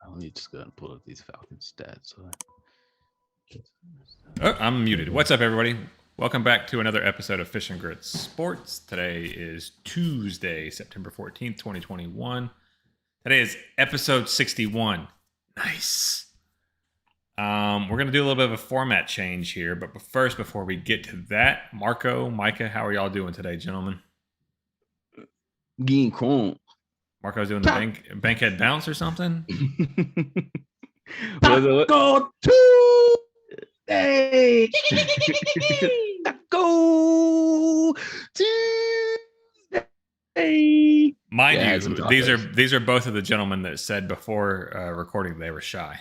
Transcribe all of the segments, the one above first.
Let me just go ahead and pull up these Falcons stats. Oh, I'm muted. What's up, everybody? Welcome back to another episode of Fish and Grits Sports. Today is Tuesday, September 14th, 2021. Today is episode 61. Nice. We're going to do a little bit of a format change here, but first, before we get to that, Marco, Micah, how are y'all doing today, gentlemen? Getting cool. Marco's doing the bankhead bounce or something? Taco Tuesday. Taco Tuesday. Mind you, these are both of the gentlemen that said before recording they were shy.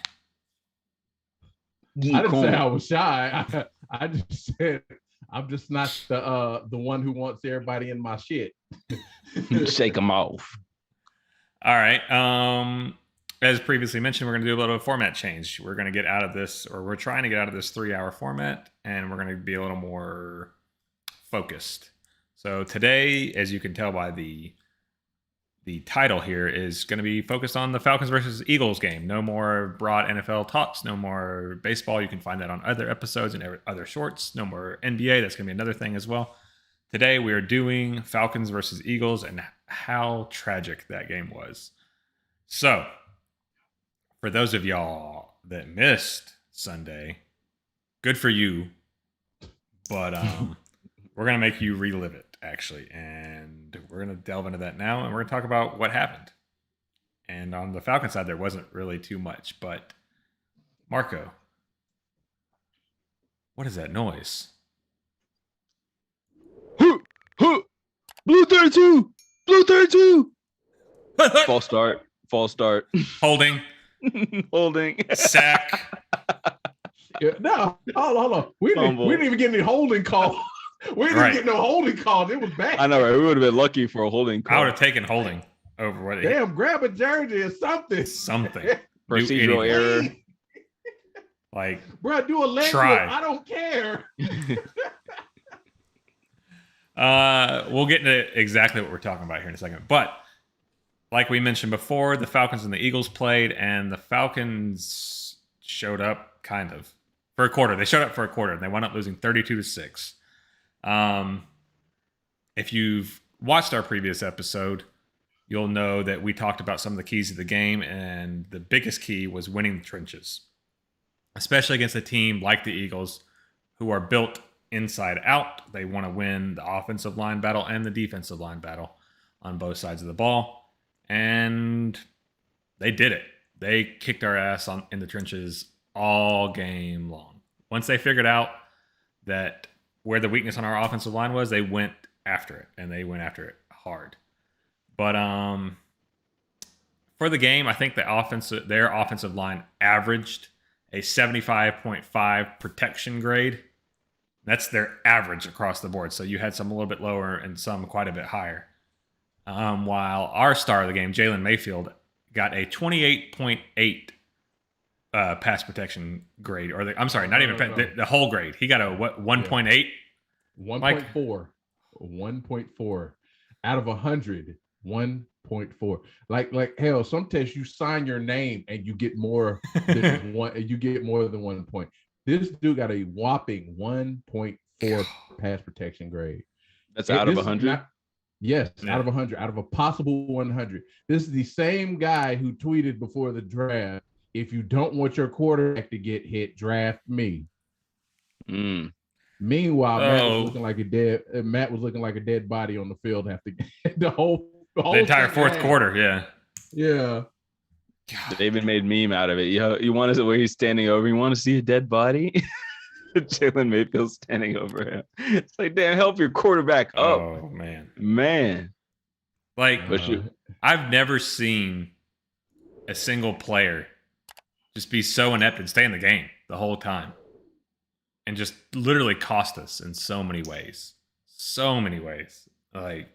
I didn't say I was shy. I just said I'm just not the one who wants everybody in my shit. Shake them off. All right. As previously mentioned, we're going to do a little format change. We're going to get out of this, or we're trying to get out of this 3-hour format, and we're going to be a little more focused. So today, as you can tell by the title here, is going to be focused on the Falcons versus Eagles game. No more broad NFL talks. No more baseball. You can find that on other episodes and other shorts. No more NBA. That's going to be another thing as well. Today, we are doing Falcons versus Eagles and how tragic that game was. So, for those of y'all that missed Sunday, good for you. But we're going to make you relive it, actually. And we're going to delve into that now, and we're going to talk about what happened. And on the Falcon side, there wasn't really too much. But, Marco, what is that noise? Blue 32! Blue 32! False start. Holding. Sack. Yeah, no, hold on. We didn't even get any holding calls. We didn't get no holding calls. It was bad. I know, right? We would have been lucky for a holding call. I would have taken holding over what. Damn, grab a jersey or something. Procedural error. Like, bro, do a leg try. I don't care. We'll get into exactly what we're talking about here in a second. But like we mentioned before, the Falcons and the Eagles played, and the Falcons showed up kind of for a quarter. They showed up for a quarter, and they wound up losing 32-6. If you've watched our previous episode, you'll know that we talked about some of the keys of the game, and the biggest key was winning the trenches, especially against a team like the Eagles, who are built inside out. They want to win the offensive line battle and the defensive line battle on both sides of the ball. And they did it. They kicked our ass in the trenches all game long. Once they figured out that where the weakness on our offensive line was, they went after it, and they went after it hard. But for the game, I think their offensive line averaged a 75.5 protection grade. That's their average across the board. So you had some a little bit lower and some quite a bit higher. While our star of the game, Jalen Mayfield, got a 28.8 pass protection grade. The whole grade. He got a 1.8? 1.4. 1.4. Out of 100, 1.4. Like hell, some tests you sign your name and you get more than you get more than 1 point. This dude got a whopping 1.4 pass protection grade. That's out of 100? Yes, out of 100, out of a possible 100. This is the same guy who tweeted before the draft, if you don't want your quarterback to get hit, draft me. Meanwhile, Matt was looking like a dead body on the field after the entire fourth quarter, yeah. Yeah. God. They even made meme out of it. You want to see where he's standing over? You want to see a dead body? Jalen Mayfield standing over him. It's like, damn, help your quarterback up. Oh, man. Like, I've never seen a single player just be so inept and stay in the game the whole time and just literally cost us in so many ways. So many ways. Like,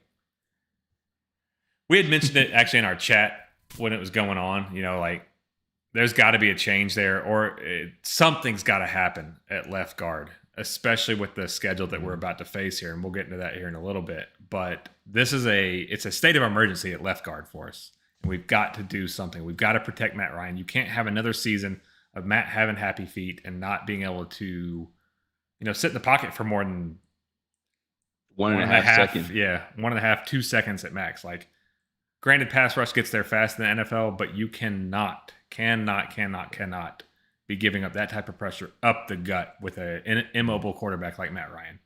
we had mentioned it actually in our chat when it was going on, like there's got to be a change there, or something's got to happen at left guard, especially with the schedule that we're about to face here. And we'll get into that here in a little bit, but it's a state of emergency at left guard for us. We've got to do something. We've got to protect Matt Ryan. You can't have another season of Matt having happy feet and not being able to, sit in the pocket for more than one and a half seconds. Yeah, 1.5, 2 seconds at max. Like, granted, pass rush gets there fast in the NFL, but you cannot be giving up that type of pressure up the gut with an immobile quarterback like Matt Ryan.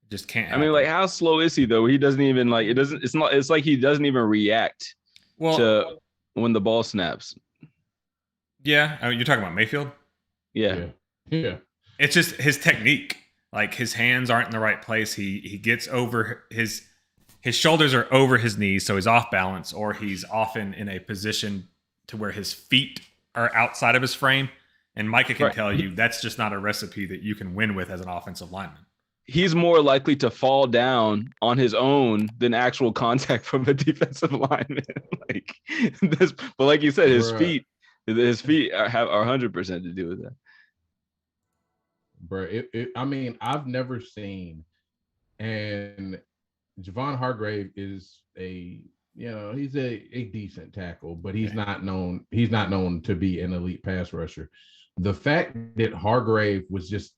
It just can't happen. I mean, like, how slow is he though? He doesn't even like it. Doesn't it's not? It's like he doesn't even react to when the ball snaps. Yeah, you're talking about Mayfield. Yeah. It's just his technique. Like, his hands aren't in the right place. He gets over his shoulders are over his knees, so he's off balance, or he's often in a position to where his feet are outside of his frame. And Micah can tell you that's just not a recipe that you can win with as an offensive lineman. He's more likely to fall down on his own than actual contact from a defensive lineman. But like you said, his feet are 100% to do with that. Bro, I mean, I've never seen, and Javon Hargrave is he's a decent tackle, but he's not known to be an elite pass rusher. The fact that Hargrave was just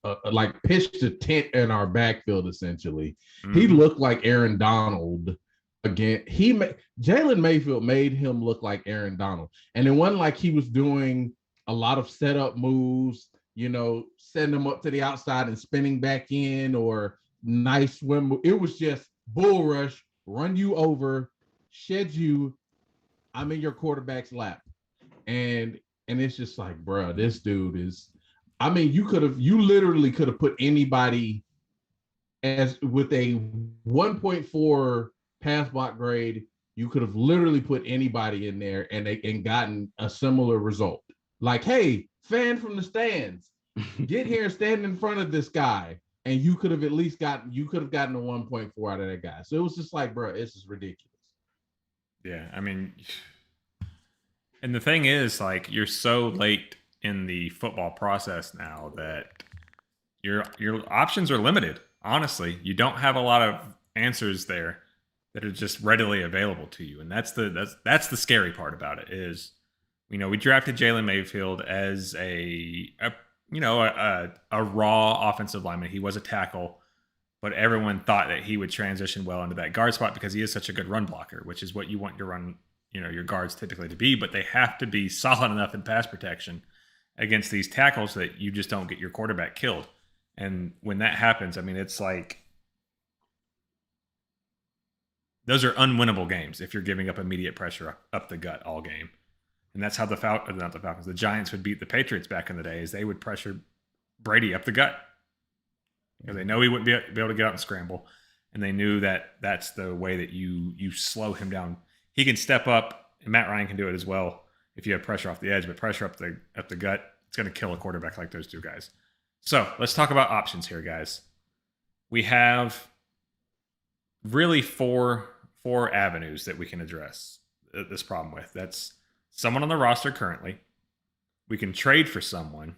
pitched a tent in our backfield, essentially, he looked like Aaron Donald again. Jalen Mayfield made him look like Aaron Donald, and it wasn't like he was doing a lot of setup moves, setting him up to the outside and spinning back in, or nice swim. It was just bull rush, run you over, shed you. I'm in your quarterback's lap, and it's just like, bro, this dude is. I mean, you literally could have put anybody as with a 1.4 pass block grade. You could have literally put anybody in there and gotten a similar result. Like, hey, fan from the stands, get here and stand in front of this guy, and you could have gotten a 1.4 out of that guy. So it was just like, bro, it's just ridiculous. Yeah, I mean. And the thing is, like, you're so late in the football process now that your options are limited. Honestly, you don't have a lot of answers there that are just readily available to you, and that's the scary part about it. Is, we drafted Jalen Mayfield as a raw offensive lineman. He was a tackle, but everyone thought that he would transition well into that guard spot because he is such a good run blocker, which is what you want your run. Your guards typically to be, but they have to be solid enough in pass protection against these tackles that you just don't get your quarterback killed. And when that happens, I mean, it's like, those are unwinnable games if you're giving up immediate pressure up the gut all game. And that's how the Giants would beat the Patriots back in the day, is they would pressure Brady up the gut because they know he wouldn't be able to get out and scramble. And they knew that that's the way that you slow him down. He can step up, and Matt Ryan can do it as well if you have pressure off the edge, but pressure up the gut, it's going to kill a quarterback like those two guys. So let's talk about options here, guys. We have really four avenues that we can address this problem with. That's someone on the roster currently. We can trade for someone.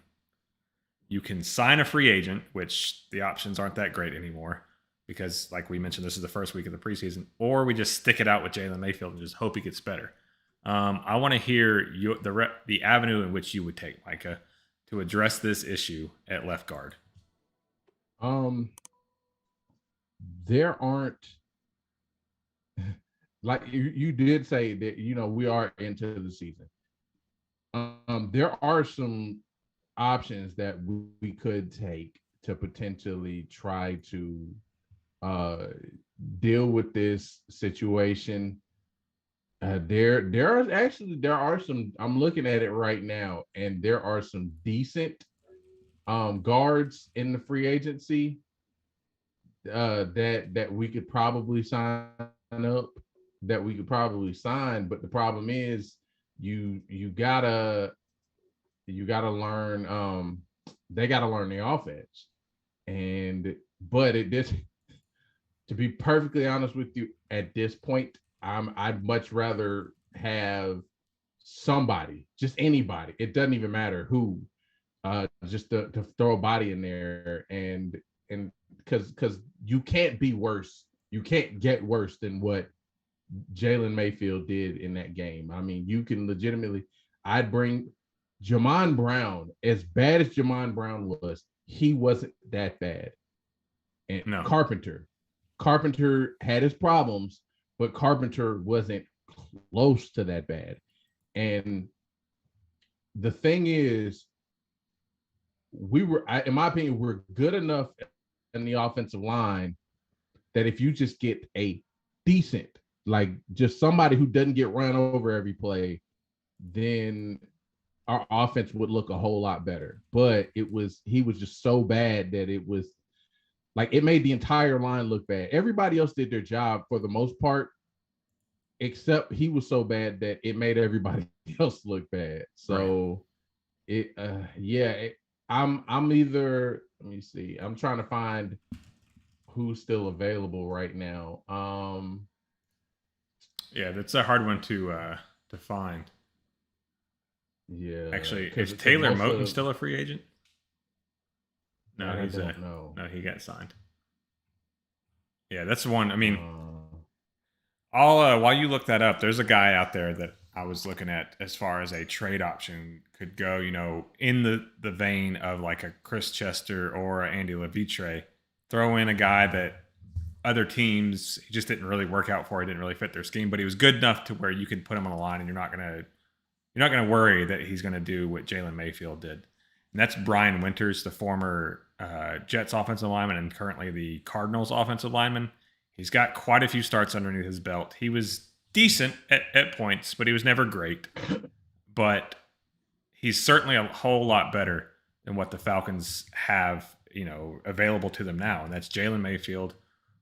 You can sign a free agent, which the options aren't that great anymore, because, like we mentioned, this is the first week of the preseason, or we just stick it out with Jalen Mayfield and just hope he gets better. I want to hear the avenue in which you would take, Micah, to address this issue at left guard. There aren't, like you did say that, we are into the season. There are some options that we could take to potentially try to deal with this situation. There are some, I'm looking at it right now, and there are some decent guards in the free agency that we could probably sign up, but the problem is you gotta learn, they gotta learn the offense. But to be perfectly honest with you, at this point, I'd much rather have somebody, just anybody. It doesn't even matter who, just to throw a body in there, and because you can't be worse. You can't get worse than what Jalen Mayfield did in that game. I mean, you can legitimately, I'd bring Jamon Brown, as bad as Jamon Brown was, he wasn't that bad. And No. Carpenter had his problems, but Carpenter wasn't close to that bad. And the thing is, in my opinion, we're good enough in the offensive line that if you just get a decent, like just somebody who doesn't get run over every play, then our offense would look a whole lot better. But he was just so bad that it was like it made the entire line look bad. Everybody else did their job for the most part, except he was so bad that it made everybody else look bad. So I'm either, let me see, I'm trying to find who's still available right now. Yeah, that's a hard one to find. Yeah. Actually, is Taylor Moton still a free agent? No, no, he got signed. Yeah, that's the one. I mean, while you look that up, there's a guy out there that I was looking at as far as a trade option could go, in the vein of like a Chris Chester or a Andy Levitre. Throw in a guy that other teams he just didn't really work out for, he didn't really fit their scheme, but he was good enough to where you could put him on the line and you're not gonna worry that he's gonna do what Jalen Mayfield did. And that's Brian Winters, the former Jets offensive lineman and currently the Cardinals offensive lineman. He's got quite a few starts underneath his belt. He was decent at points, but he was never great. But he's certainly a whole lot better than what the Falcons have, available to them now. And that's Jalen Mayfield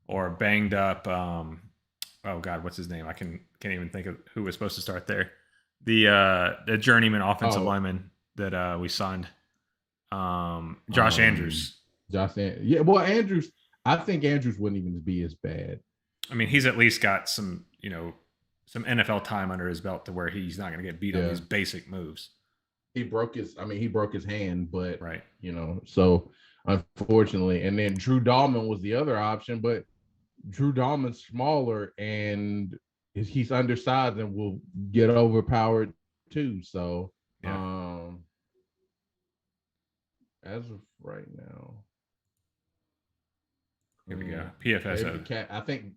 or banged up, oh God, what's his name? I can't even think of who was supposed to start there. The journeyman offensive lineman that we signed. Josh Andrews. Yeah, well, Andrews, I think Andrews wouldn't even be as bad. I mean, he's at least got some NFL time under his belt to where he's not going to get beat on these basic moves. He broke his hand, but right. So unfortunately, and then Drew Dahlman was the other option, but Drew Dahlman's smaller and he's undersized and will get overpowered too. So, as of right now, here we go. PFS.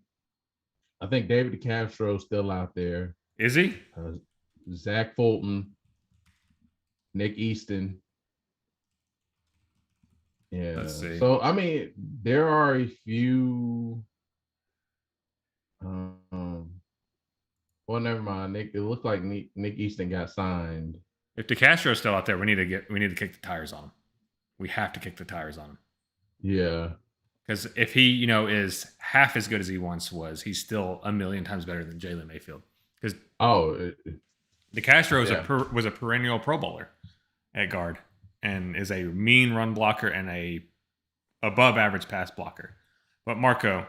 I think David DeCastro is still out there. Is he? Zach Fulton, Nick Easton. Yeah. Let's see. So I mean, there are a few. Well, never mind. It looked like Nick Easton got signed. If DeCastro's still out there, we need to kick the tires on him. We have to kick the tires on him. Yeah. Because if he, is half as good as he once was, he's still a million times better than Jalen Mayfield. Because DeCastro was a perennial Pro Bowler at guard and is a mean run blocker and a above average pass blocker. But Marco,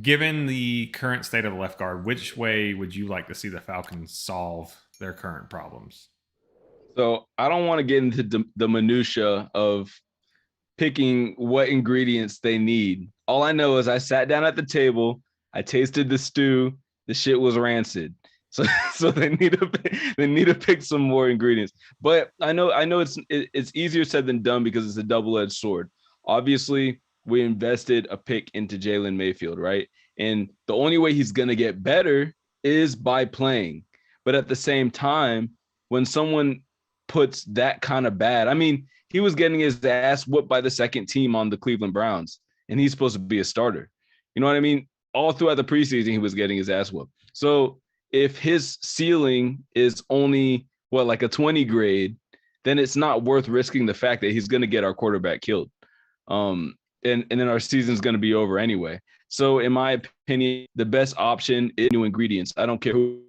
given the current state of the left guard, which way would you like to see the Falcons solve their current problems? So I don't want to get into the minutia of picking what ingredients they need. All I know is I sat down at the table, I tasted the stew, the shit was rancid. So they need to pick some more ingredients. But I know it's easier said than done because it's a double-edged sword. Obviously, we invested a pick into Jalen Mayfield, right? And the only way he's gonna get better is by playing. But at the same time, when someone puts that kind of bad, I mean, he was getting his ass whooped by the second team on the Cleveland Browns, and he's supposed to be a starter. You know what I mean? All throughout the preseason, he was getting his ass whooped. So if his ceiling is only, like a 20 grade, then it's not worth risking the fact that he's going to get our quarterback killed. And then our season's going to be over anyway. So in my opinion, the best option is new ingredients. I don't care who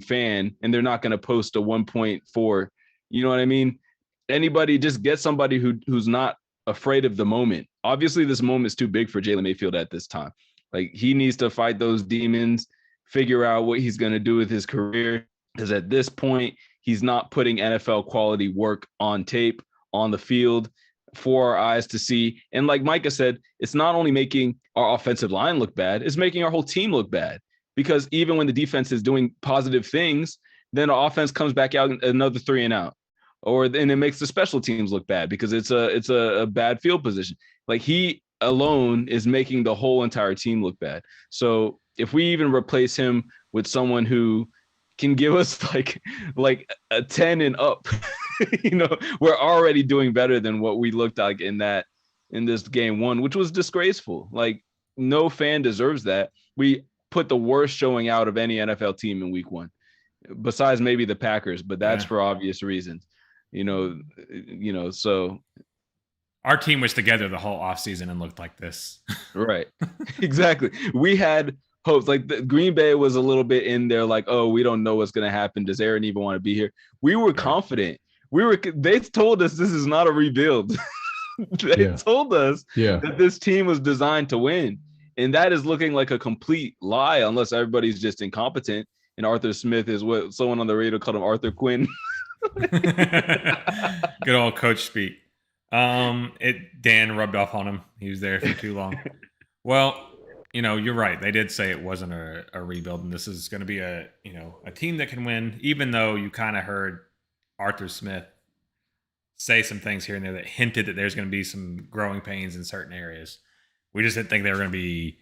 fan, and they're not going to post a 1.4. You know what I mean? Anybody, just get somebody who's not afraid of the moment. Obviously, this moment is too big for Jalen Mayfield at this time. Like, he needs to fight those demons, figure out what he's going to do with his career, because at this point, he's not putting NFL quality work on tape, on the field. for our eyes to see. And like Micah said, it's not only making our offensive line look bad, it's making our whole team look bad. Because even when the defense is doing positive things, then the offense comes back out another 3 and out. And it makes the special teams look bad because it's a bad field position. Like he alone is making the whole entire team look bad. So if we even replace him with someone who can give us like a 10 and up, we're already doing better than what we looked like in this game one, which was disgraceful. Like no fan deserves that. We put the worst showing out of any NFL team in week one, besides maybe the Packers, but that's for obvious reasons. So our team was together the whole offseason and looked like this. Right. Exactly. We had hopes. Like the Green Bay was a little bit in there like, oh, we don't know what's going to happen. Does Aaron even want to be here? We were confident. They told us this is not a rebuild. They told us that this team was designed to win. And that is looking like a complete lie unless everybody's just incompetent. And Arthur Smith is what someone on the radio called him Arthur Quinn. Good old coach speak. Dan rubbed off on him. He was there for too long. Well, you're right. They did say it wasn't a rebuild, and this is going to be a team that can win, even though you kind of heard Arthur Smith say some things here and there that hinted that there's going to be some growing pains in certain areas. We just didn't think they were going to be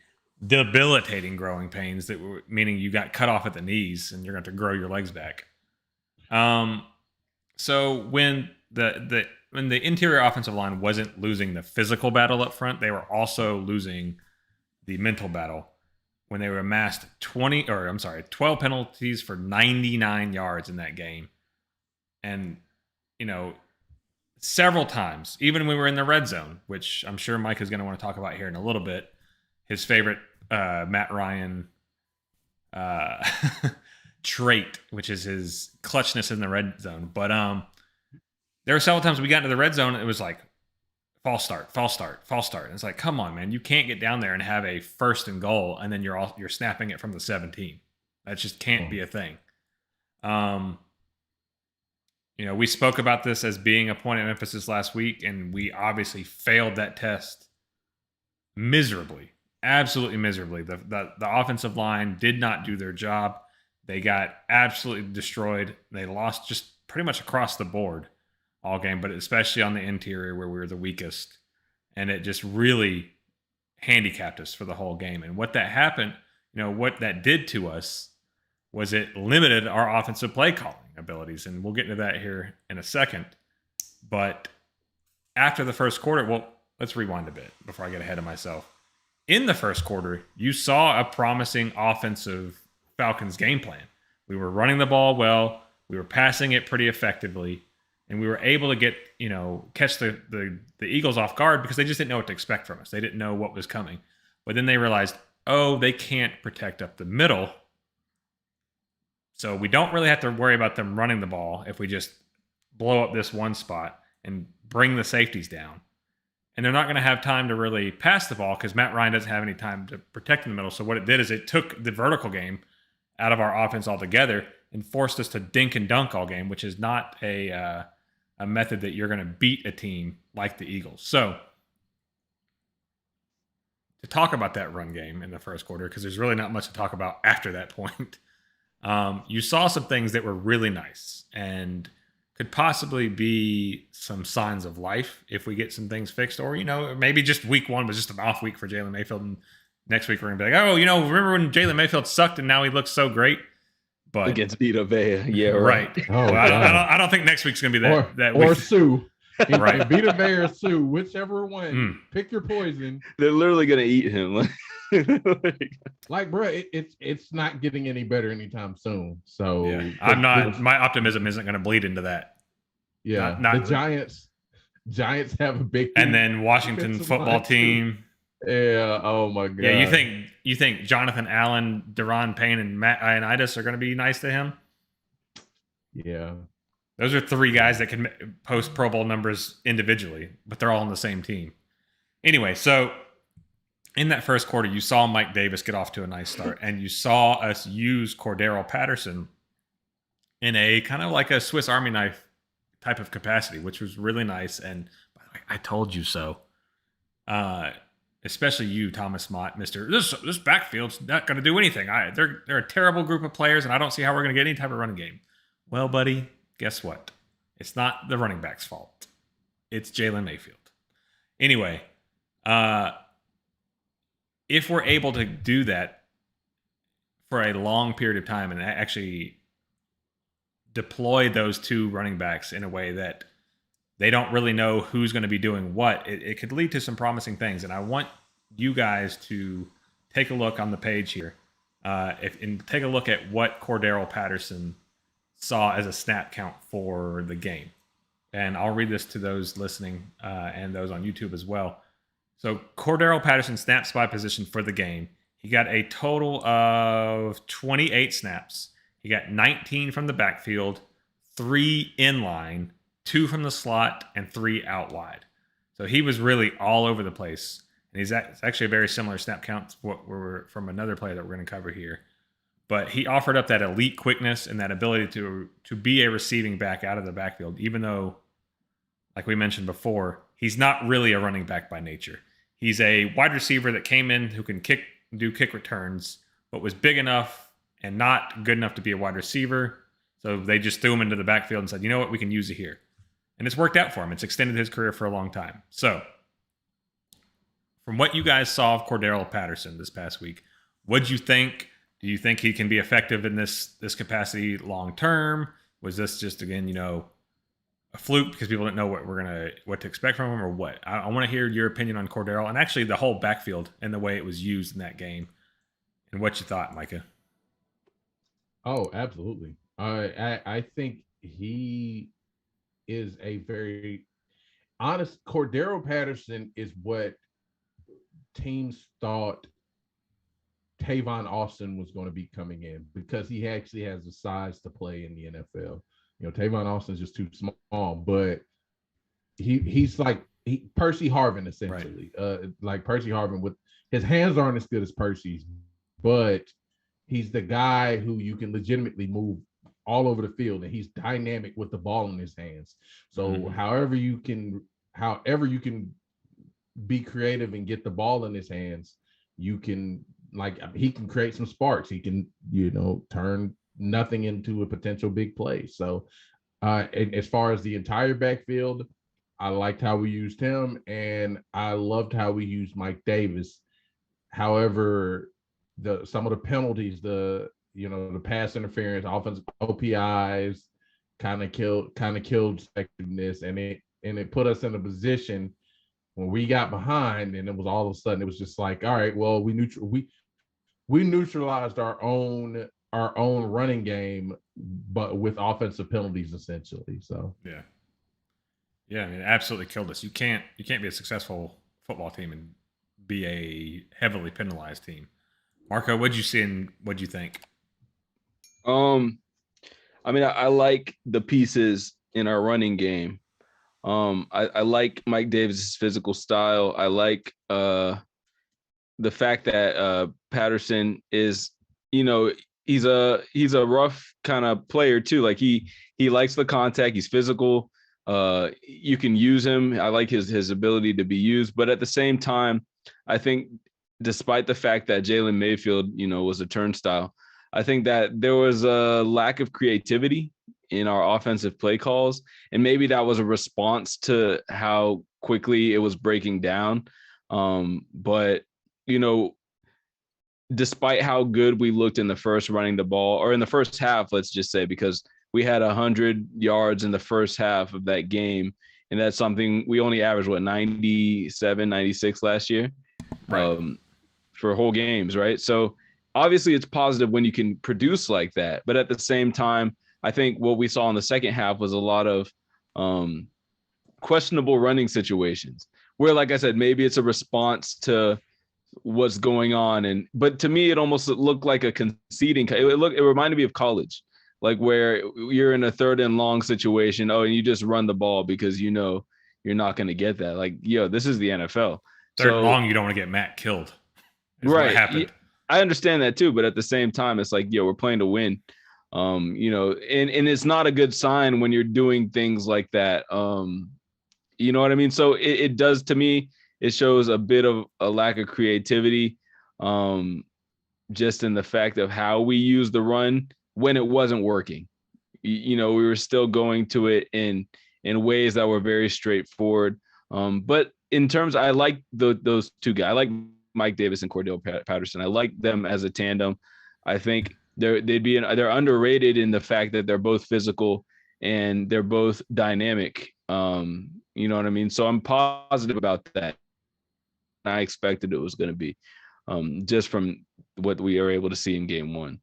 debilitating growing pains, meaning you got cut off at the knees and you're going to have to grow your legs back. So when the interior offensive line wasn't losing the physical battle up front, they were also losing the mental battle when they were amassed 12 penalties for 99 yards in that game. And, several times, even when we were in the red zone, which I'm sure Mike is going to want to talk about here in a little bit, his favorite Matt Ryan trait, which is his clutchness in the red zone. But there were several times we got into the red zone, and it was like, false start. And it's like, come on, man. You can't get down there and have a 1st and goal, and then you're snapping it from the 17. That just can't be a thing. We spoke about this as being a point of emphasis last week, and we obviously failed that test miserably, absolutely miserably. The offensive line did not do their job. They got absolutely destroyed. They lost just pretty much across the board all game, but especially on the interior where we were the weakest. And it just really handicapped us for the whole game. And what that happened, what that did to us was it limited our offensive play calling abilities. And we'll get into that here in a second. But after the first quarter, let's rewind a bit before I get ahead of myself. In the first quarter, you saw a promising offensive Falcons game plan. We were running the ball well. We were passing it pretty effectively. And we were able to get, catch the Eagles off guard because they just didn't know what to expect from us. They didn't know what was coming. But then they realized, they can't protect up the middle. So we don't really have to worry about them running the ball if we just blow up this one spot and bring the safeties down. And they're not going to have time to really pass the ball because Matt Ryan doesn't have any time to protect in the middle. So what it did is it took the vertical game out of our offense altogether and forced us to dink and dunk all game, which is not a method that you're going to beat a team like the Eagles. So to talk about that run game in the first quarter, because there's really not much to talk about after that point, you saw some things that were really nice and could possibly be some signs of life if we get some things fixed, or, maybe just week one was just an off week for Jalen Mayfield. And next week we're going to be like, remember when Jalen Mayfield sucked and now he looks so great? But against Vita Vea. Yeah, right. I don't think next week's going to be that week. Or Sue. Right. Vita Vea or Sue, whichever one. Pick your poison. They're literally going to eat him. Bro, it's not getting any better anytime soon. So my optimism isn't going to bleed into that. Yeah. The Giants have a big and then Washington football team. Yeah. Oh my God. Yeah. You think Jonathan Allen, Deron Payne, and Matt Ioannidis are going to be nice to him? Yeah. Those are 3 guys that can post Pro Bowl numbers individually, but they're all on the same team. Anyway, so in that first quarter, you saw Mike Davis get off to a nice start, and you saw us use Cordero Patterson in a kind of like a Swiss Army knife type of capacity, which was really nice. And by the way, I told you so. Especially you, Thomas Mott, Mister. This backfield's not going to do anything. They're a terrible group of players, and I don't see how we're going to get any type of running game. Well, buddy, guess what? It's not the running back's fault. It's Jalen Mayfield. Anyway, if we're able to do that for a long period of time and actually deploy those two running backs in a way that they don't really know who's going to be doing what, it could lead to some promising things. And I want you guys to take a look on the page here and take a look at what Cordero Patterson saw as a snap count for the game. And I'll read this to those listening and those on YouTube as well. So Cordero Patterson snaps by position for the game. He got a total of 28 snaps. He got 19 from the backfield, 3 in line, 2 from the slot, and 3 out wide. So he was really all over the place. And it's actually a very similar snap count to what we're from another player that we're going to cover here. But he offered up that elite quickness and that ability to be a receiving back out of the backfield, even though, like we mentioned before, he's not really a running back by nature. He's a wide receiver that came in who can do kick returns, but was big enough and not good enough to be a wide receiver. So they just threw him into the backfield and said, you know what, we can use it here. And it's worked out for him. It's extended his career for a long time. So from what you guys saw of Cordero Patterson this past week, what'd you think? Do you think he can be effective in this capacity long term? Was this just, again, a fluke because people didn't know what to expect from him, or what? I want to hear your opinion on Cordero and actually the whole backfield and the way it was used in that game, and what you thought, Micah. Oh, absolutely. I think he is a very honest. Cordero Patterson is what teams thought Tavon Austin was going to be coming in, because he actually has the size to play in the NFL. Tavon Austin's just too small, but he's like Percy Harvin, essentially. Right. Like Percy Harvin, with his hands aren't as good as Percy's, but he's the guy who you can legitimately move all over the field, and he's dynamic with the ball in his hands. So however you can be creative and get the ball in his hands, you can, he can create some sparks. He can, turn nothing into a potential big play. So and as far as the entire backfield, I liked how we used him, and I loved how we used Mike Davis. However, some of the penalties, the pass interference, offensive OPIs kind of killed effectiveness, and it put us in a position when we got behind, and it was all of a sudden it was just like, all right, well, we neutralized our own running game, but with offensive penalties, essentially. So yeah, I mean, it absolutely killed us. You can't be a successful football team and be a heavily penalized team. Marco, what'd you see and what'd you think? I mean, I like the pieces in our running game. I like Mike Davis's physical style. I like the fact that Patterson is, he's a rough kind of player too. Like he likes the contact. He's physical. You can use him. I like his ability to be used, but at the same time, I think despite the fact that Jalen Mayfield, was a turnstile, I think that there was a lack of creativity in our offensive play calls, and maybe that was a response to how quickly it was breaking down. But despite how good we looked in the first running the ball, or in the first half, let's just say, because we had 100 yards in the first half of that game, and that's something we only averaged 97, 96 last year, right? For whole games, right? So obviously it's positive when you can produce like that, but at the same time, I think what we saw in the second half was a lot of questionable running situations where, like I said, maybe it's a response to what's going on. But to me, it almost looked like a conceding. It reminded me of college, like where you're in a 3rd and long situation. Oh, and you just run the ball because you're not going to get that. Like, this is the NFL. 3rd and long, you don't want to get Matt killed. Right. What happened. I understand that too, but at the same time, it's like, we're playing to win. And it's not a good sign when you're doing things like that. You know what I mean? So it does, to me, it shows a bit of a lack of creativity, just in the fact of how we use the run when it wasn't working. We were still going to it in ways that were very straightforward. But in terms, I like those two guys. I like Mike Davis and Cordell Patterson. I like them as a tandem. I think they're underrated in the fact that they're both physical and they're both dynamic. You know what I mean? So I'm positive about that. I expected it was going to be, just from what we were able to see in game one.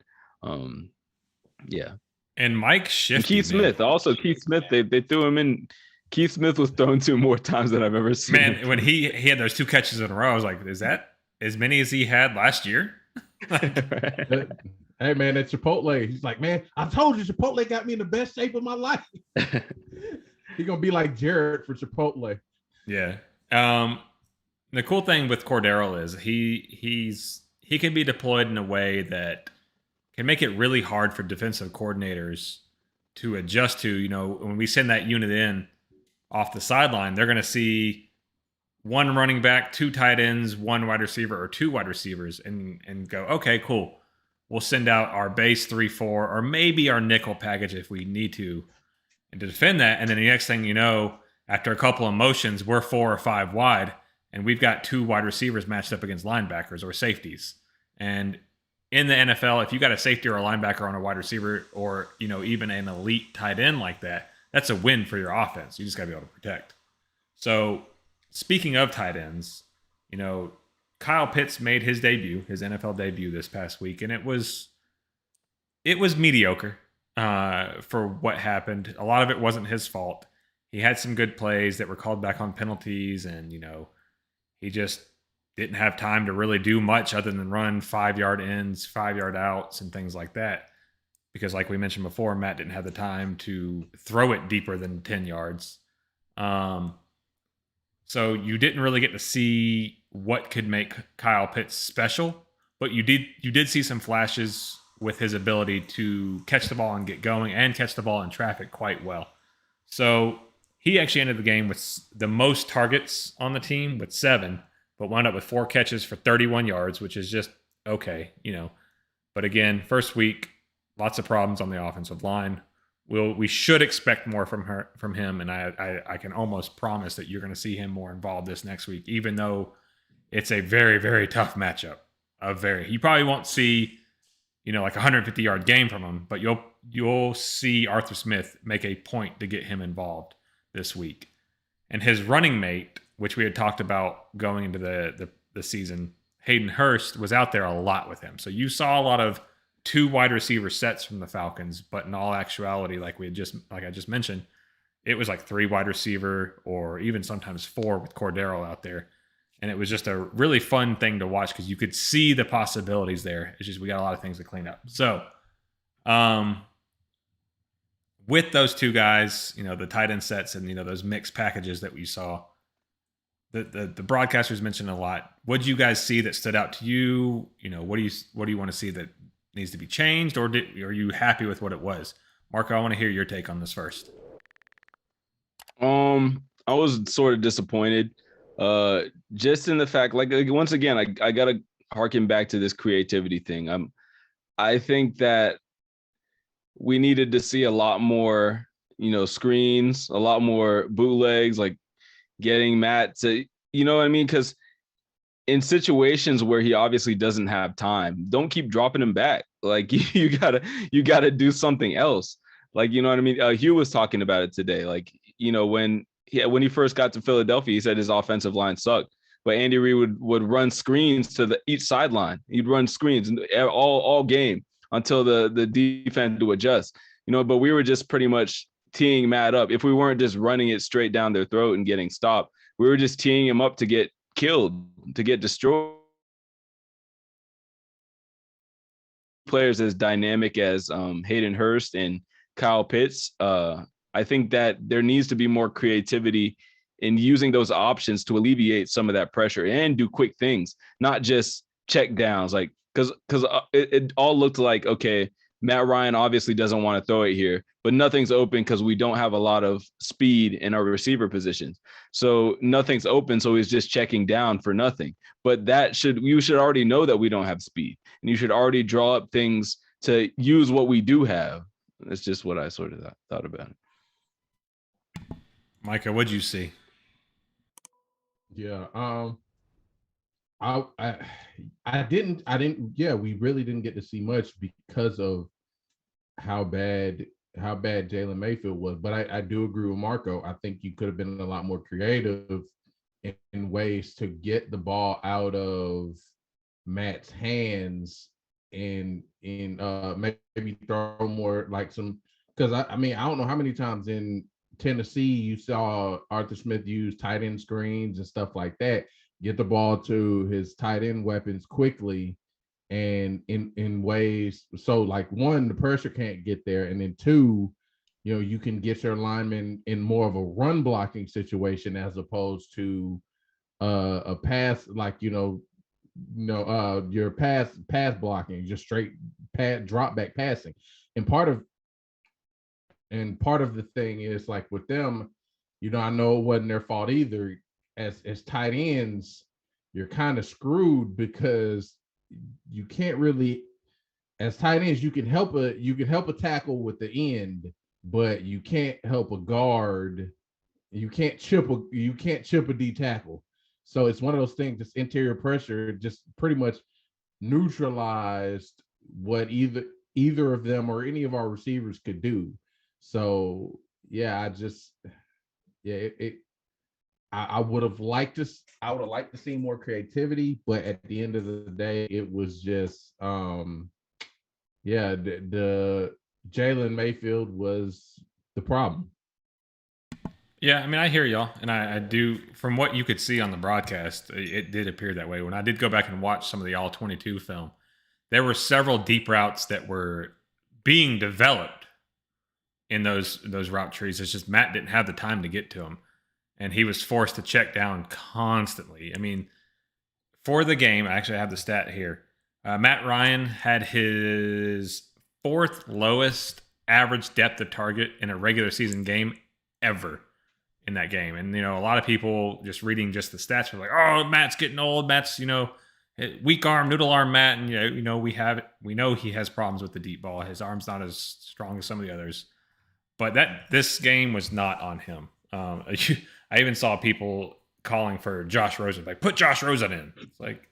Yeah. And Mike Shifty. And Keith Smith. Also, Keith Smith, they threw him in. Keith Smith was thrown to more times than I've ever seen. Man, when he had those 2 catches in a row, I was like, is that as many as he had last year? Hey, man, that's Chipotle. He's like, man, I told you Chipotle got me in the best shape of my life. He's going to be like Jared for Chipotle. Yeah. The cool thing with Cordero is he can be deployed in a way that can make it really hard for defensive coordinators to adjust to. When we send that unit in off the sideline, they're going to see 1 running back, 2 tight ends, 1 wide receiver, or 2 wide receivers, and go, okay, cool. We'll send out our base 3-4, or maybe our nickel package if we need to, and to defend that. And then the next thing you know, after a couple of motions, we're 4 or 5 wide, and we've got 2 wide receivers matched up against linebackers or safeties. And in the NFL, if you got a safety or a linebacker on a wide receiver, or even an elite tight end like that, that's a win for your offense. You just got to be able to protect. So speaking of tight ends, Kyle Pitts made his NFL debut this past week, and it was mediocre for what happened. A lot of it wasn't his fault. He had some good plays that were called back on penalties, and he just didn't have time to really do much other than run 5-yard ins, 5-yard outs, and things like that. Because like we mentioned before, Matt didn't have the time to throw it deeper than 10 yards. So you didn't really get to see what could make Kyle Pitts special, but you did see some flashes with his ability to catch the ball and get going, and catch the ball in traffic quite well. So he actually ended the game with the most targets on the team with 7, but wound up with 4 catches for 31 yards, which is just okay, But again, first week, lots of problems on the offensive line. We should expect more from him, and I can almost promise that you're going to see him more involved this next week, even though it's a very, very tough matchup. You probably won't see, like a 150-yard game from him, but you'll see Arthur Smith make a point to get him involved this week. And his running mate, which we had talked about going into the season, Hayden Hurst, was out there a lot with him. So you saw a lot of 2 wide receiver sets from the Falcons, but in all actuality, like I just mentioned, it was like 3 wide receiver, or even sometimes 4 with Cordero out there. And it was just a really fun thing to watch because you could see the possibilities there. It's just we got a lot of things to clean up. So with those 2 guys, the tight end sets and those mixed packages that we saw, the broadcasters mentioned a lot. What did you guys see that stood out to you? What do you want to see that needs to be changed, or are you happy with what it was? Marco, I want to hear your take on this first. I was sort of disappointed, just in the fact, like once again, I gotta harken back to this creativity thing. I think that we needed to see a lot more, screens, a lot more bootlegs, like getting Matt to, what I mean? Because in situations where he obviously doesn't have time, don't keep dropping him back. Like you gotta do something else. Like, you know what I mean? Hugh was talking about it today. Like, when he first got to Philadelphia, he said his offensive line sucked, but Andy Reid would run screens to each sideline. He'd run screens all game until the defense to adjust, but we were just pretty much teeing Matt up. If we weren't just running it straight down their throat and getting stopped, we were just teeing him up to get killed, to get destroyed. Players as dynamic as Hayden Hurst and Kyle Pitts, I think that there needs to be more creativity in using those options to alleviate some of that pressure and do quick things, not just check downs. Like, because it all looked like, okay, Matt Ryan obviously doesn't want to throw it here, but nothing's open because we don't have a lot of speed in our receiver positions. So nothing's open, so he's just checking down for nothing. But you should already know that we don't have speed, and you should already draw up things to use what we do have. That's just what I sort of thought about it. Micah, what'd you see? Yeah, I didn't. Yeah, we really didn't get to see much because of how bad Jalen Mayfield was. But I do agree with Marco. I think you could have been a lot more creative in ways to get the ball out of Matt's hands and maybe throw more like some, because I mean, I don't know how many times in Tennessee you saw Arthur Smith use tight end screens and stuff like that, get the ball to his tight end weapons quickly and in ways so like one, the pressure can't get there, and then two, you can get your lineman in more of a run blocking situation as opposed to a pass, like your pass blocking, just straight drop back passing. And part of the thing is like with them, I know it wasn't their fault either. As tight ends, you're kind of screwed because you can't really, as tight ends, you can help a tackle with the end, but you can't help a guard. You can't chip a D tackle. So it's one of those things, just interior pressure just pretty much neutralized what either of them or any of our receivers could do. So yeah, I would have liked to see more creativity, but at the end of the day, it was just the Jalen Mayfield was the problem. Yeah, I mean, I hear y'all, and I do. From what you could see on the broadcast, it did appear that way. When I did go back and watch some of the All-22 film, there were several deep routes that were being developed in those route trees. It's just Matt didn't have the time to get to them, and he was forced to check down constantly. I mean, for the game, I actually have the stat here. Matt Ryan had his 4th lowest average depth of target in a regular season game ever in that game. And, a lot of people just reading just the stats were like, oh, Matt's getting old. Matt's, weak arm, noodle arm Matt. And, we know he has problems with the deep ball. His arm's not as strong as some of the others. But this game was not on him. I even saw people calling for Josh Rosen, like, put Josh Rosen in. It's like,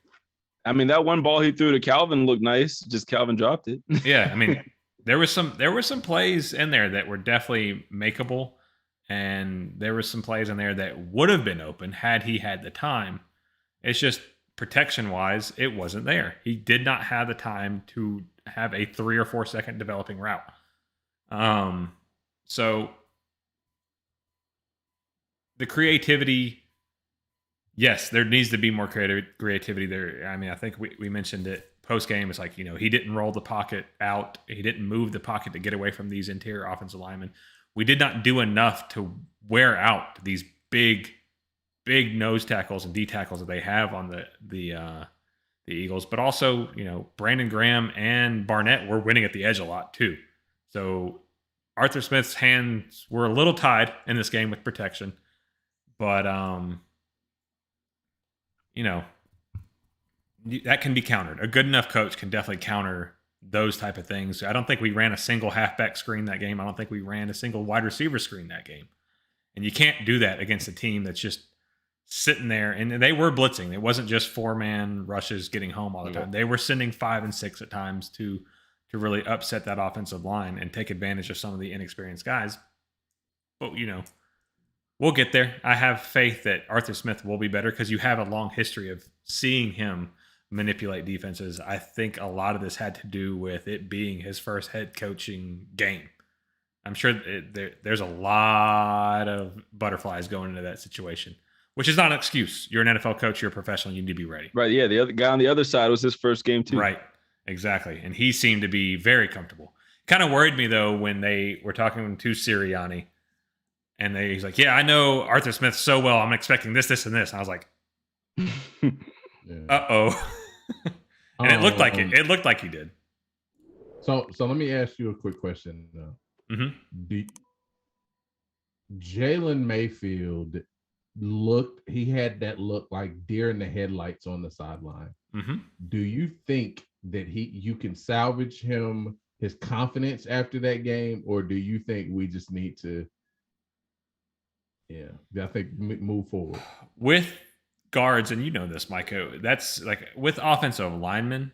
I mean, that one ball he threw to Calvin looked nice. Just Calvin dropped it. Yeah, I mean, there were some plays in there that were definitely makeable, and there were some plays in there that would have been open had he had the time. It's just protection-wise, it wasn't there. He did not have the time to have a 3 or 4 second developing route. So the creativity, yes, there needs to be more creativity there. I mean, I think we mentioned it post game. It's like, he didn't roll the pocket out. He didn't move the pocket to get away from these interior offensive linemen. We did not do enough to wear out these big nose tackles and D tackles that they have on the Eagles. But also, Brandon Graham and Barnett were winning at the edge a lot too. So Arthur Smith's hands were a little tied in this game with protection. But, that can be countered. A good enough coach can definitely counter those type of things. I don't think we ran a single halfback screen that game. I don't think we ran a single wide receiver screen that game. And you can't do that against a team that's just sitting there. And they were blitzing. It wasn't just 4-man rushes getting home all the time. They were sending 5 and 6 at times to really upset that offensive line and take advantage of some of the inexperienced guys. But, we'll get there. I have faith that Arthur Smith will be better because you have a long history of seeing him manipulate defenses. I think a lot of this had to do with it being his first head coaching game. I'm sure there's a lot of butterflies going into that situation, which is not an excuse. You're an NFL coach. You're a professional. You need to be ready. Right. Yeah. The other guy on the other side was his first game too. Right. Exactly. And he seemed to be very comfortable. Kind of worried me though when they were talking to Sirianni. And he's like, yeah, I know Arthur Smith so well. I'm expecting this, and this. And I was like, uh-oh. And it looked like it. It looked like he did. So let me ask you a quick question. Jalen Mayfield he had that look like deer in the headlights on the sideline. Do you think that you can salvage his confidence after that game, or do you think we just need to, I think move forward with guards? And you know this, Micah, that's like with offensive linemen,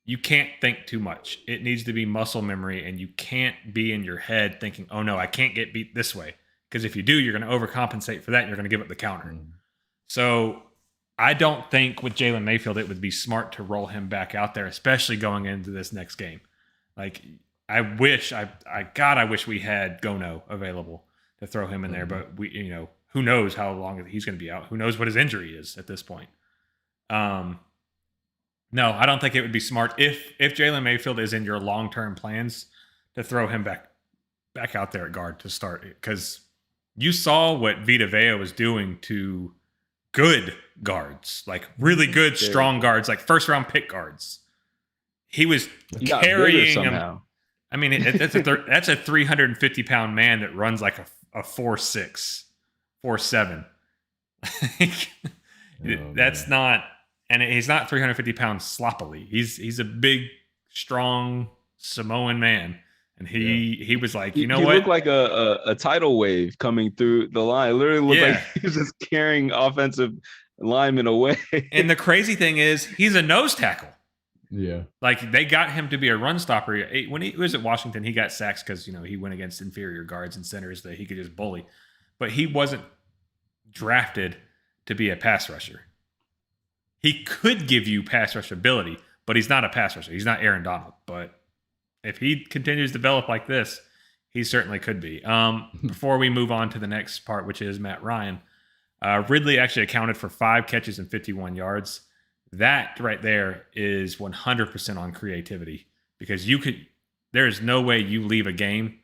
you can't think too much. It needs to be muscle memory, and you can't be in your head thinking, oh no, I can't get beat this way. Because if you do, you're going to overcompensate for that, and you're going to give up the counter. So I don't think with Jalen Mayfield it would be smart to roll him back out there, especially going into this next game. Like, I wish we had Gono available to throw him in there, but who knows how long he's going to be out? Who knows what his injury is at this point? No, I don't think it would be smart if Jalen Mayfield is in your long-term plans to throw him back out there at guard to start, because you saw what Vita Vea was doing to good guards, like really good, strong guards, like first-round pick guards. He was carrying them. I mean, that's a 350-pound man that runs like a 4'6", 4'7". That's not, and he's not 350 pounds sloppily. He's a big, strong Samoan man. And he was like, you know what? He looked like a tidal wave coming through the line. It literally looked like he was just carrying offensive linemen away. And the crazy thing is, he's a nose tackle. Yeah. Like, they got him to be a run stopper. When he was at Washington, he got sacks because, he went against inferior guards and centers that he could just bully. But he wasn't drafted to be a pass rusher. He could give you pass rush ability, but he's not a pass rusher. He's not Aaron Donald. But if he continues to develop like this, he certainly could be. Before we move on to the next part, which is Matt Ryan, Ridley actually accounted for 5 catches and 51 yards. That right there is 100% on creativity, because there is no way you leave a game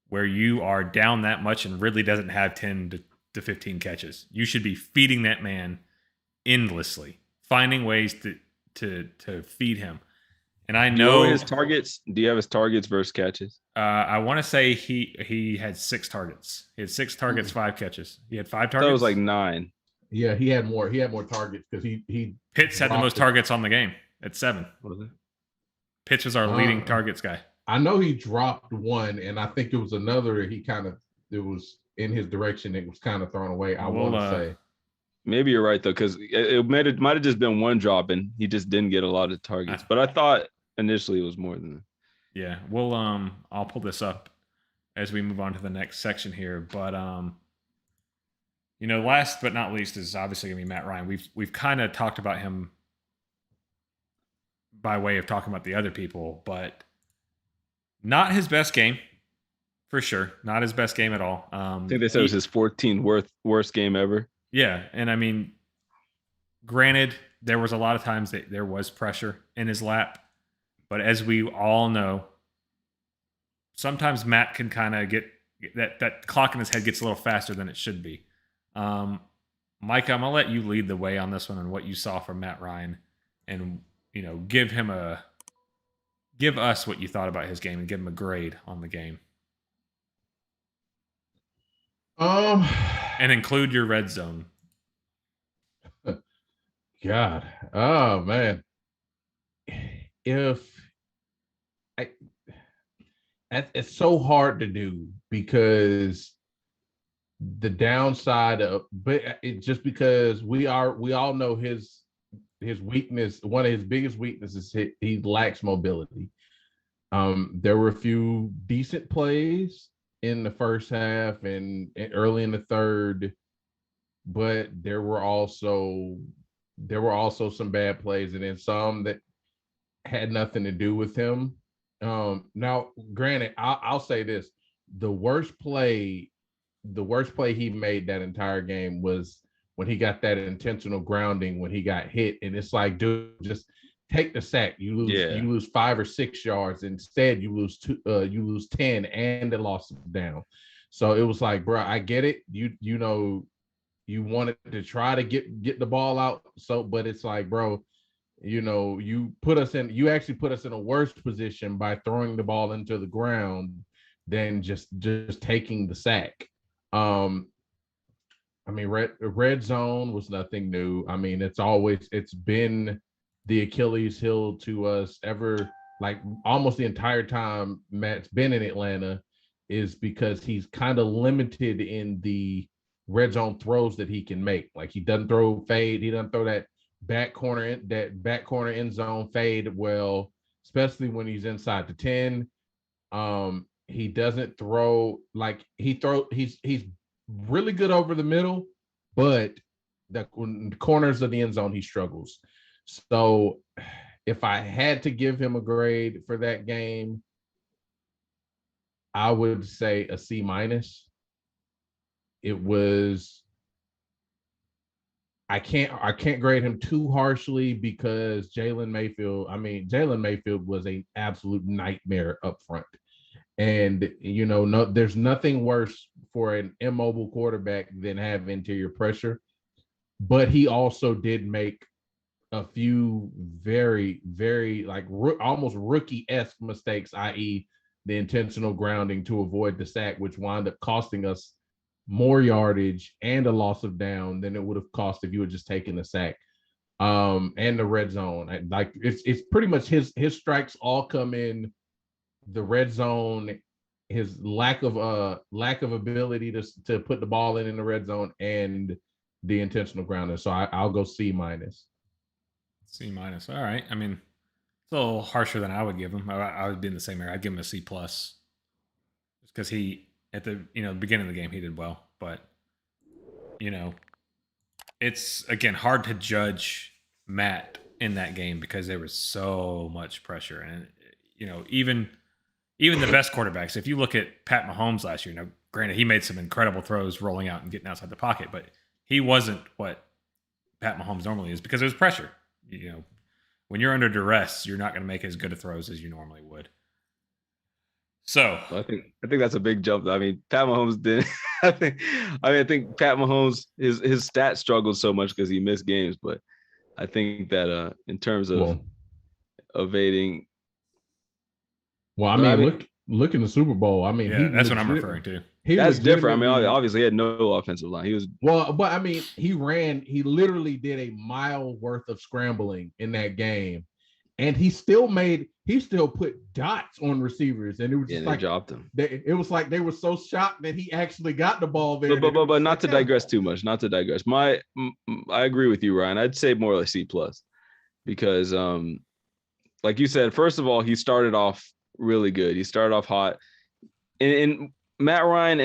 where you are down that much and Ridley doesn't have 10 to 15 catches. You should be feeding that man endlessly, finding ways to feed him. And I know his targets. Do you have his targets versus catches? I want to say he had 6 targets. He had 6 targets, 5 catches. He had 5 targets. That was like 9. Yeah, he had more. He had more targets because he Pitts had the most targets on the game at 7. What was it? Pitts was our leading targets guy. I know he dropped one, and I think it was another. It was in his direction. It was kind of thrown away. I want to say. Maybe you're right though, because it might have just been one drop, and he just didn't get a lot of targets. But I thought initially it was more than that. Yeah, we'll I'll pull this up as we move on to the next section here. But last but not least is obviously gonna be Matt Ryan. We've kind of talked about him by way of talking about the other people, but not his best game for sure. Not his best game at all. I think they said it was his 14th worst game ever. Yeah, and I mean, granted, there was a lot of times that there was pressure in his lap, but as we all know, sometimes Matt can kind of get that clock in his head gets a little faster than it should be. Micah, I'm gonna let you lead the way on this one and what you saw from Matt Ryan, and give us what you thought about his game and give him a grade on the game. And include your red zone. God. Oh man. It's so hard to do, because the downside of, but it's just because we all know his weakness. One of his biggest weaknesses is he lacks mobility. There were a few decent plays in the first half and early in the third, but there were also some bad plays, and then some that had nothing to do with him. Now, granted, I'll say this: the worst play he made that entire game was when he got that intentional grounding when he got hit, and it's like, dude, just take the sack. You lose 5 or 6 yards. Instead, you lose 10 and the loss down. So it was like, bro, I get it. You wanted to try to get the ball out. So, but it's like, bro, you actually put us in a worse position by throwing the ball into the ground than just taking the sack. I mean, red zone was nothing new. I mean, it's been the Achilles heel to us ever, like almost the entire time Matt's been in Atlanta, is because he's kind of limited in the red zone throws that he can make. Like he doesn't throw fade. He doesn't throw that back corner end zone fade well, especially when he's inside the 10. He doesn't throw like he's really good over the middle, but the corners of the end zone he struggles. So if I had to give him a grade for that game, I would say a C-. It was I can't grade him too harshly because Jalen Mayfield was an absolute nightmare up front. And there's nothing worse for an immobile quarterback than have interior pressure. But he also did make a few very, very almost rookie-esque mistakes, i.e., the intentional grounding to avoid the sack, which wound up costing us more yardage and a loss of down than it would have cost if you had just taken the sack. And the red zone, like it's pretty much his strikes all come in the red zone. His lack of ability to put the ball in the red zone and the intentional grounding. So I'll go C-. C-. All right. I mean, it's a little harsher than I would give him. I would be in the same area. I'd give him a C+. Just because he, at the beginning of the game, he did well. But, it's, again, hard to judge Matt in that game because there was so much pressure. And, even the best quarterbacks, if you look at Pat Mahomes last year, granted, he made some incredible throws rolling out and getting outside the pocket, but he wasn't what Pat Mahomes normally is because there was pressure. When you're under duress, you're not going to make as good of throws as you normally would. So I think that's a big jump. I mean, Pat Mahomes did. I think Pat Mahomes his stats struggled so much because he missed games, but I think that in terms of evading. Well, I mean, look in the Super Bowl. I mean, that's what I'm referring to. That's different. I mean, obviously he had no offensive line. He was but I mean, he literally did a mile worth of scrambling in that game, and he still put dots on receivers, and it was just they dropped him. It was like they were so shocked that he actually got the ball there. But not to digress too much. Not to digress. I agree with you, Ryan. I'd say more like C+, because like you said, first of all, he started off really good. He started off hot, and Matt Ryan.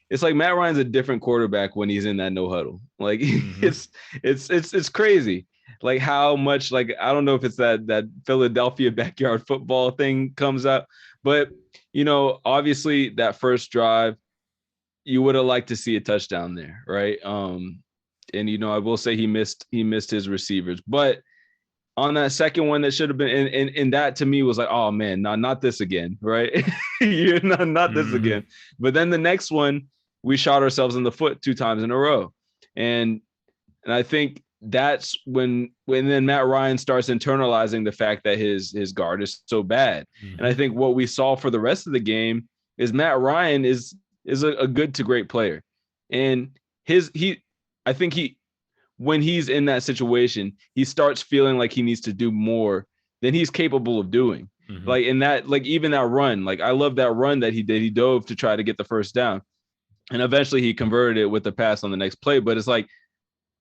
It's like Matt Ryan's a different quarterback when he's in that no huddle. Like it's crazy. Like how much, like, I don't know if it's that Philadelphia backyard football thing comes out, but obviously that first drive, you would have liked to see a touchdown there, right? And I will say he missed his receivers, but on that second one, that should have been, and that to me was like, oh man, not this again, right? You're not this again. But then the next one, we shot ourselves in the foot 2 times in a row, and I think that's when then Matt Ryan starts internalizing the fact that his guard is so bad. And I think what we saw for the rest of the game is Matt Ryan is a good to great player, and I think when he's in that situation, he starts feeling like he needs to do more than he's capable of doing. Like in that, like even that run, like I love that run that he did. He dove to try to get the first down, and eventually he converted it with the pass on the next play. But it's like,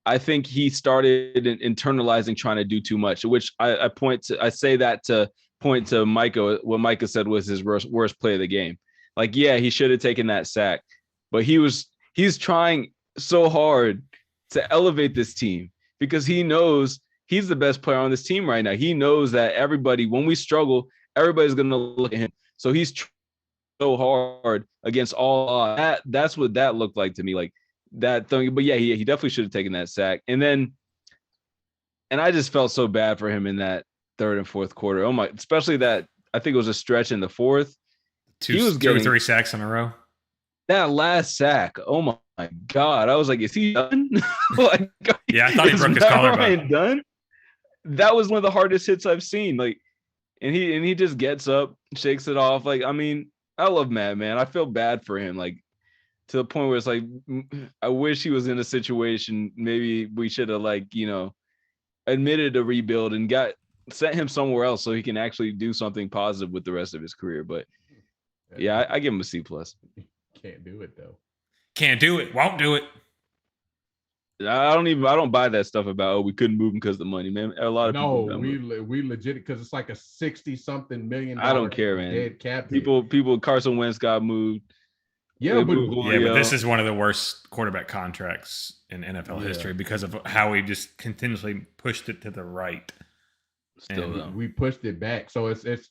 I think he started internalizing trying to do too much, which I say that to point to Micah. What Micah said was his worst play of the game. Like, yeah, he should have taken that sack, but he's trying so hard to elevate this team because he knows he's the best player on this team right now. He knows that when we struggle, everybody's going to look at him. So he's so hard against all odds. That's what that looked like to me. Like that thing, but yeah, he definitely should have taken that sack. And I just felt so bad for him in that third and fourth quarter. Oh my, especially that, I think it was a stretch in the fourth. Two or three sacks in a row. That last sack, oh my God. I was like, is he done? Yeah, I thought he broke his collarbone. Done? that was one of the hardest hits I've seen. Like, and he just gets up, shakes it off. Like, I mean, I love Matt, man. I feel bad for him. Like, to the point where it's like, I wish he was in a situation. Maybe we should have, like, admitted a rebuild and sent him somewhere else so he can actually do something positive with the rest of his career. But yeah, I give him a C+. Can't do it though. Can't do it. Won't do it. I don't buy that stuff about, we couldn't move him because of the money, man. A lot of people. No, we legit, because it's like a 60-something million. I don't care, man. Dead cap. People. Carson Wentz got moved. But this is one of the worst quarterback contracts in NFL history because of how we just continuously pushed it to the right. Still, we pushed it back, so it's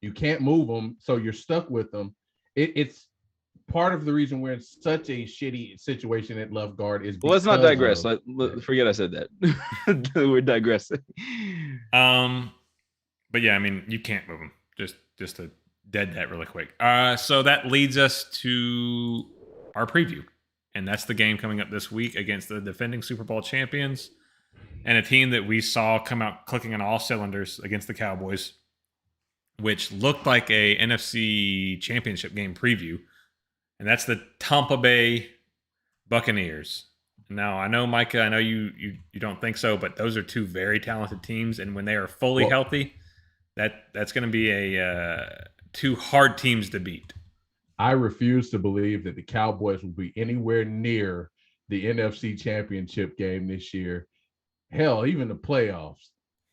you can't move them, so you're stuck with them. It's part of the reason we're in such a shitty situation at left guard is. Well, let's not digress. Forget I said that. We're digressing. But yeah, I mean, you can't move them. Just to dead that really quick. So that leads us to our preview, and that's the game coming up this week against the defending Super Bowl champions and a team that we saw come out clicking on all cylinders against the Cowboys, which looked like a NFC Championship game preview. And that's the Tampa Bay Buccaneers. Now, I know, Micah, I know you don't think so, but those are two very talented teams. And when they are fully healthy, that's going to be two hard teams to beat. I refuse to believe that the Cowboys will be anywhere near the NFC Championship game this year. Hell, even the playoffs.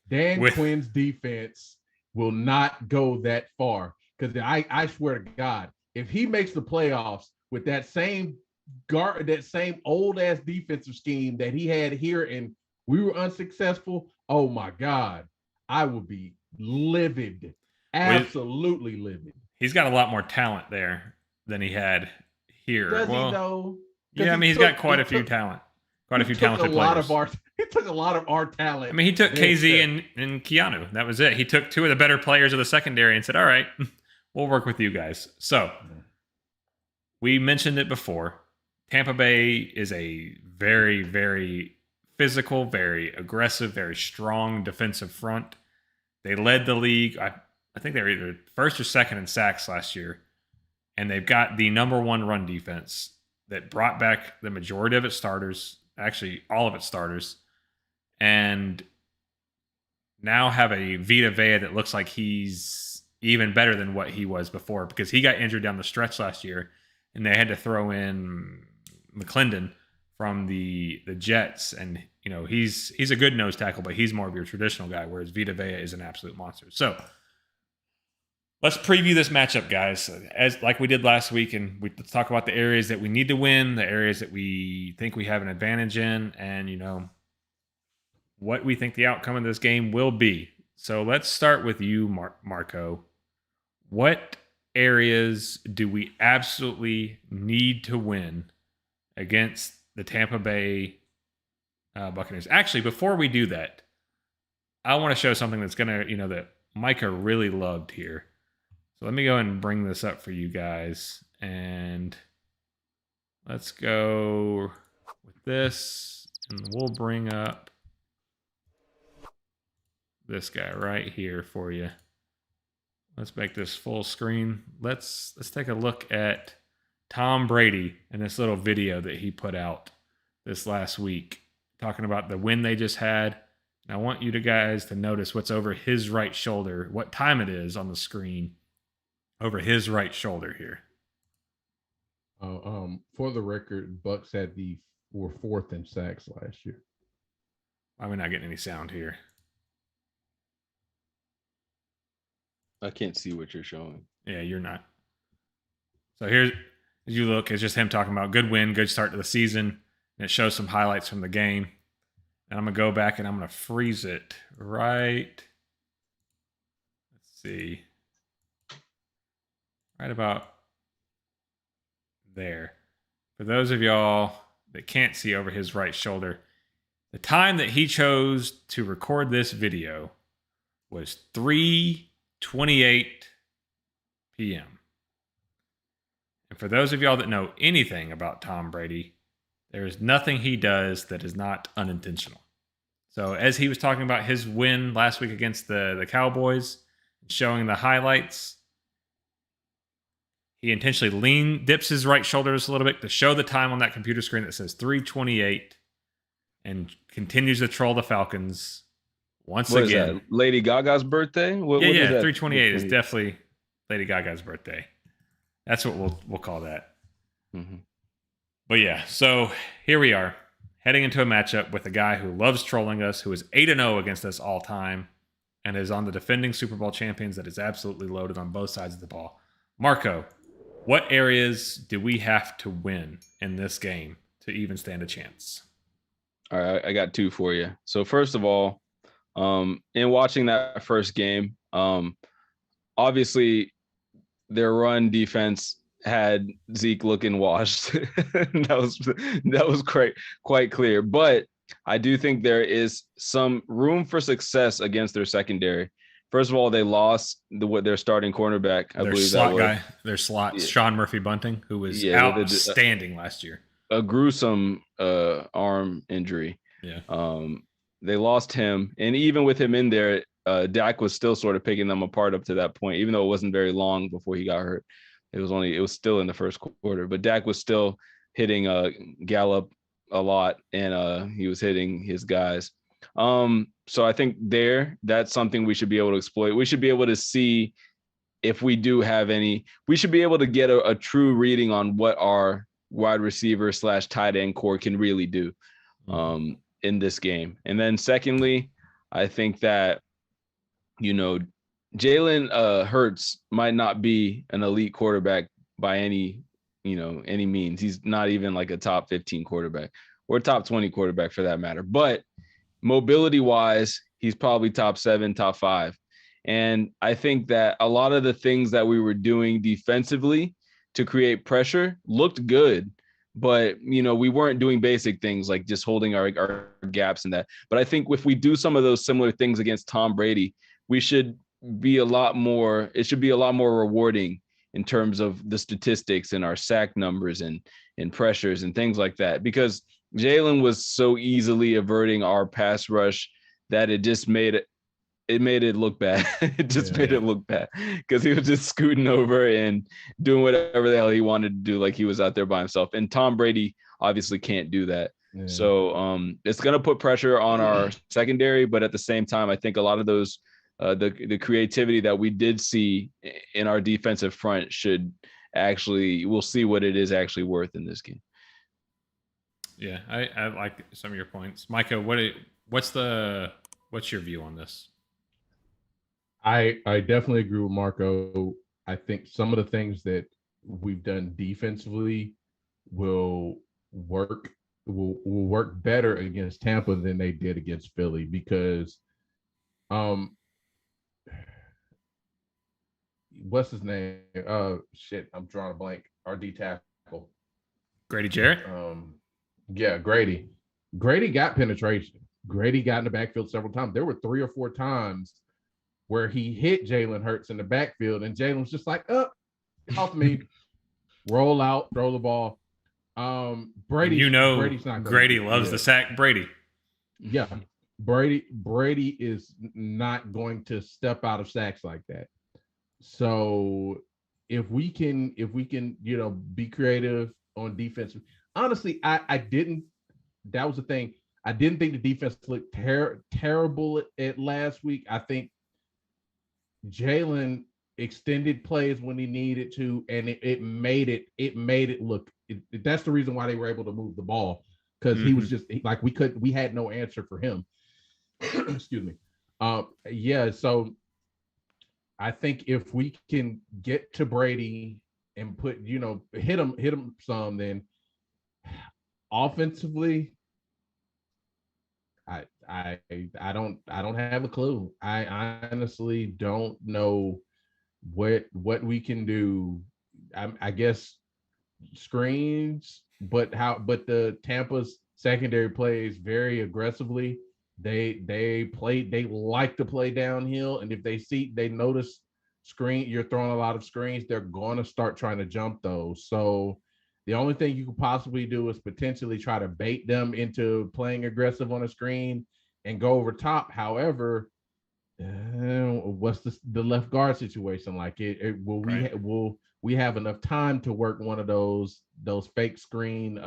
Dan Quinn's defense will not go that far. Because I swear to God, if he makes the playoffs with that same old ass defensive scheme that he had here and we were unsuccessful, oh my God, I would be livid. Absolutely livid. He's got a lot more talent there than he had here. Does he though? Yeah, I mean, he's got quite a few talented players. He took a lot of our talent. I mean, he took KZ and Keanu. That was it. He took two of the better players of the secondary and said, all right, we'll work with you guys. So we mentioned it before. Tampa Bay is a very, very physical, very aggressive, very strong defensive front. They led the league. I think they were either first or second in sacks last year. And they've got the number one run defense that brought back the majority of its starters, actually all of its starters, and now have a Vita Vea that looks like he's even better than what he was before, because he got injured down the stretch last year, and they had to throw in McClendon from the Jets, and he's a good nose tackle, but he's more of your traditional guy, whereas Vita Vea is an absolute monster. So let's preview this matchup, guys, like we did last week, and let's talk about the areas that we need to win, the areas that we think we have an advantage in, and what we think the outcome of this game will be. So let's start with you, Marco. What areas do we absolutely need to win against the Tampa Bay Buccaneers? Actually, before we do that, I want to show something that's going to, that Micah really loved here. So let me go and bring this up for you guys. And let's go with this. And we'll bring up this guy right here for you. Let's make this full screen. Let's take a look at Tom Brady and this little video that he put out this last week, talking about the win they just had. And I want you guys to notice what's over his right shoulder, what time it is on the screen over his right shoulder here. For the record, Bucks were fourth in sacks last year. Why are we not getting any sound here? I can't see what you're showing. Yeah, you're not. So here's, as you look, it's just him talking about good win, good start to the season. And it shows some highlights from the game. And I'm going to go back and I'm going to freeze it right. Let's see. Right about there. For those of y'all that can't see over his right shoulder, the time that he chose to record this video was 3:28 p.m. And for those of y'all that know anything about Tom Brady, there is nothing he does that is not unintentional. So as he was talking about his win last week against the Cowboys, showing the highlights, he intentionally dips his right shoulder just a little bit to show the time on that computer screen that says 3:28, and continues to troll the Falcons once what again. Is that? Lady Gaga's birthday? What 3:28 is definitely Lady Gaga's birthday. That's what we'll call that. Mm-hmm. But yeah, so here we are, heading into a matchup with a guy who loves trolling us, who is 8-0 against us all time, and is on the defending Super Bowl champions that is absolutely loaded on both sides of the ball. Marco, what areas do we have to win in this game to even stand a chance? All right, I got 2 for you. So first of all, in watching that first game, obviously their run defense had Zeke looking washed. that was quite clear. But I do think there is some room for success against their secondary. First of all, they lost their starting cornerback. I believe slot guy, their slot, Sean Murphy Bunting, who was outstanding last year. A gruesome arm injury. Yeah. They lost him, and even with him in there, Dak was still sort of picking them apart up to that point, even though it wasn't very long before he got hurt. It was still in the first quarter, but Dak was still hitting Gallup a lot, and he was hitting his guys. So I think that's something we should be able to exploit. We should be able to see if we do have any. We should be able to get a true reading on what our wide receiver / tight end core can really do in this game. And then secondly, I think that, Jalen Hurts might not be an elite quarterback by any means. He's not even like a top 15 quarterback or top 20 quarterback for that matter. But mobility wise, he's probably top 7, top 5. And I think that a lot of the things that we were doing defensively to create pressure looked good, but we weren't doing basic things like just holding our gaps and that. But I think if we do some of those similar things against Tom Brady, we should be a lot more. It should be a lot more rewarding in terms of the statistics and our sack numbers and pressures and things like that, because Jalen was so easily averting our pass rush that it just made it look bad. It just made it look bad because he was just scooting over and doing whatever the hell he wanted to do, like he was out there by himself. And Tom Brady obviously can't do that. Yeah. So it's going to put pressure on our secondary, but at the same time, I think a lot of those the creativity that we did see in our defensive front we'll see what it is actually worth in this game. Yeah, I like some of your points. Micah, what's your view on this? I definitely agree with Marco. I think some of the things that we've done defensively will work better against Tampa than they did against Philly, because what's his name? I'm drawing a blank. Our D tackle. Grady Jarrett? Yeah, Grady. Grady got penetration. Grady got in the backfield several times. There were 3 or 4 times where he hit Jalen Hurts in the backfield, and Jalen was just like, off me, roll out, throw the ball. Brady, Grady loves the sack. Brady. Yeah. Brady is not going to step out of sacks like that. So if we can, be creative on defense. Honestly, that was the thing. I didn't think the defense looked terrible at last week. I think Jalen extended plays when he needed to, and it made it look. That's the reason why they were able to move the ball, because he was just we had no answer for him. Excuse me. So I think if we can get to Brady and hit him some, then offensively, I don't have a clue. I honestly don't know what we can do. I guess screens, but the Tampa's secondary plays very aggressively. They like to play downhill, and if they notice you're throwing a lot of screens, they're going to start trying to jump those. So the only thing you could possibly do is potentially try to bait them into playing aggressive on a screen and go over top. However, what's the left guard situation like? Will we have enough time to work one of those fake screen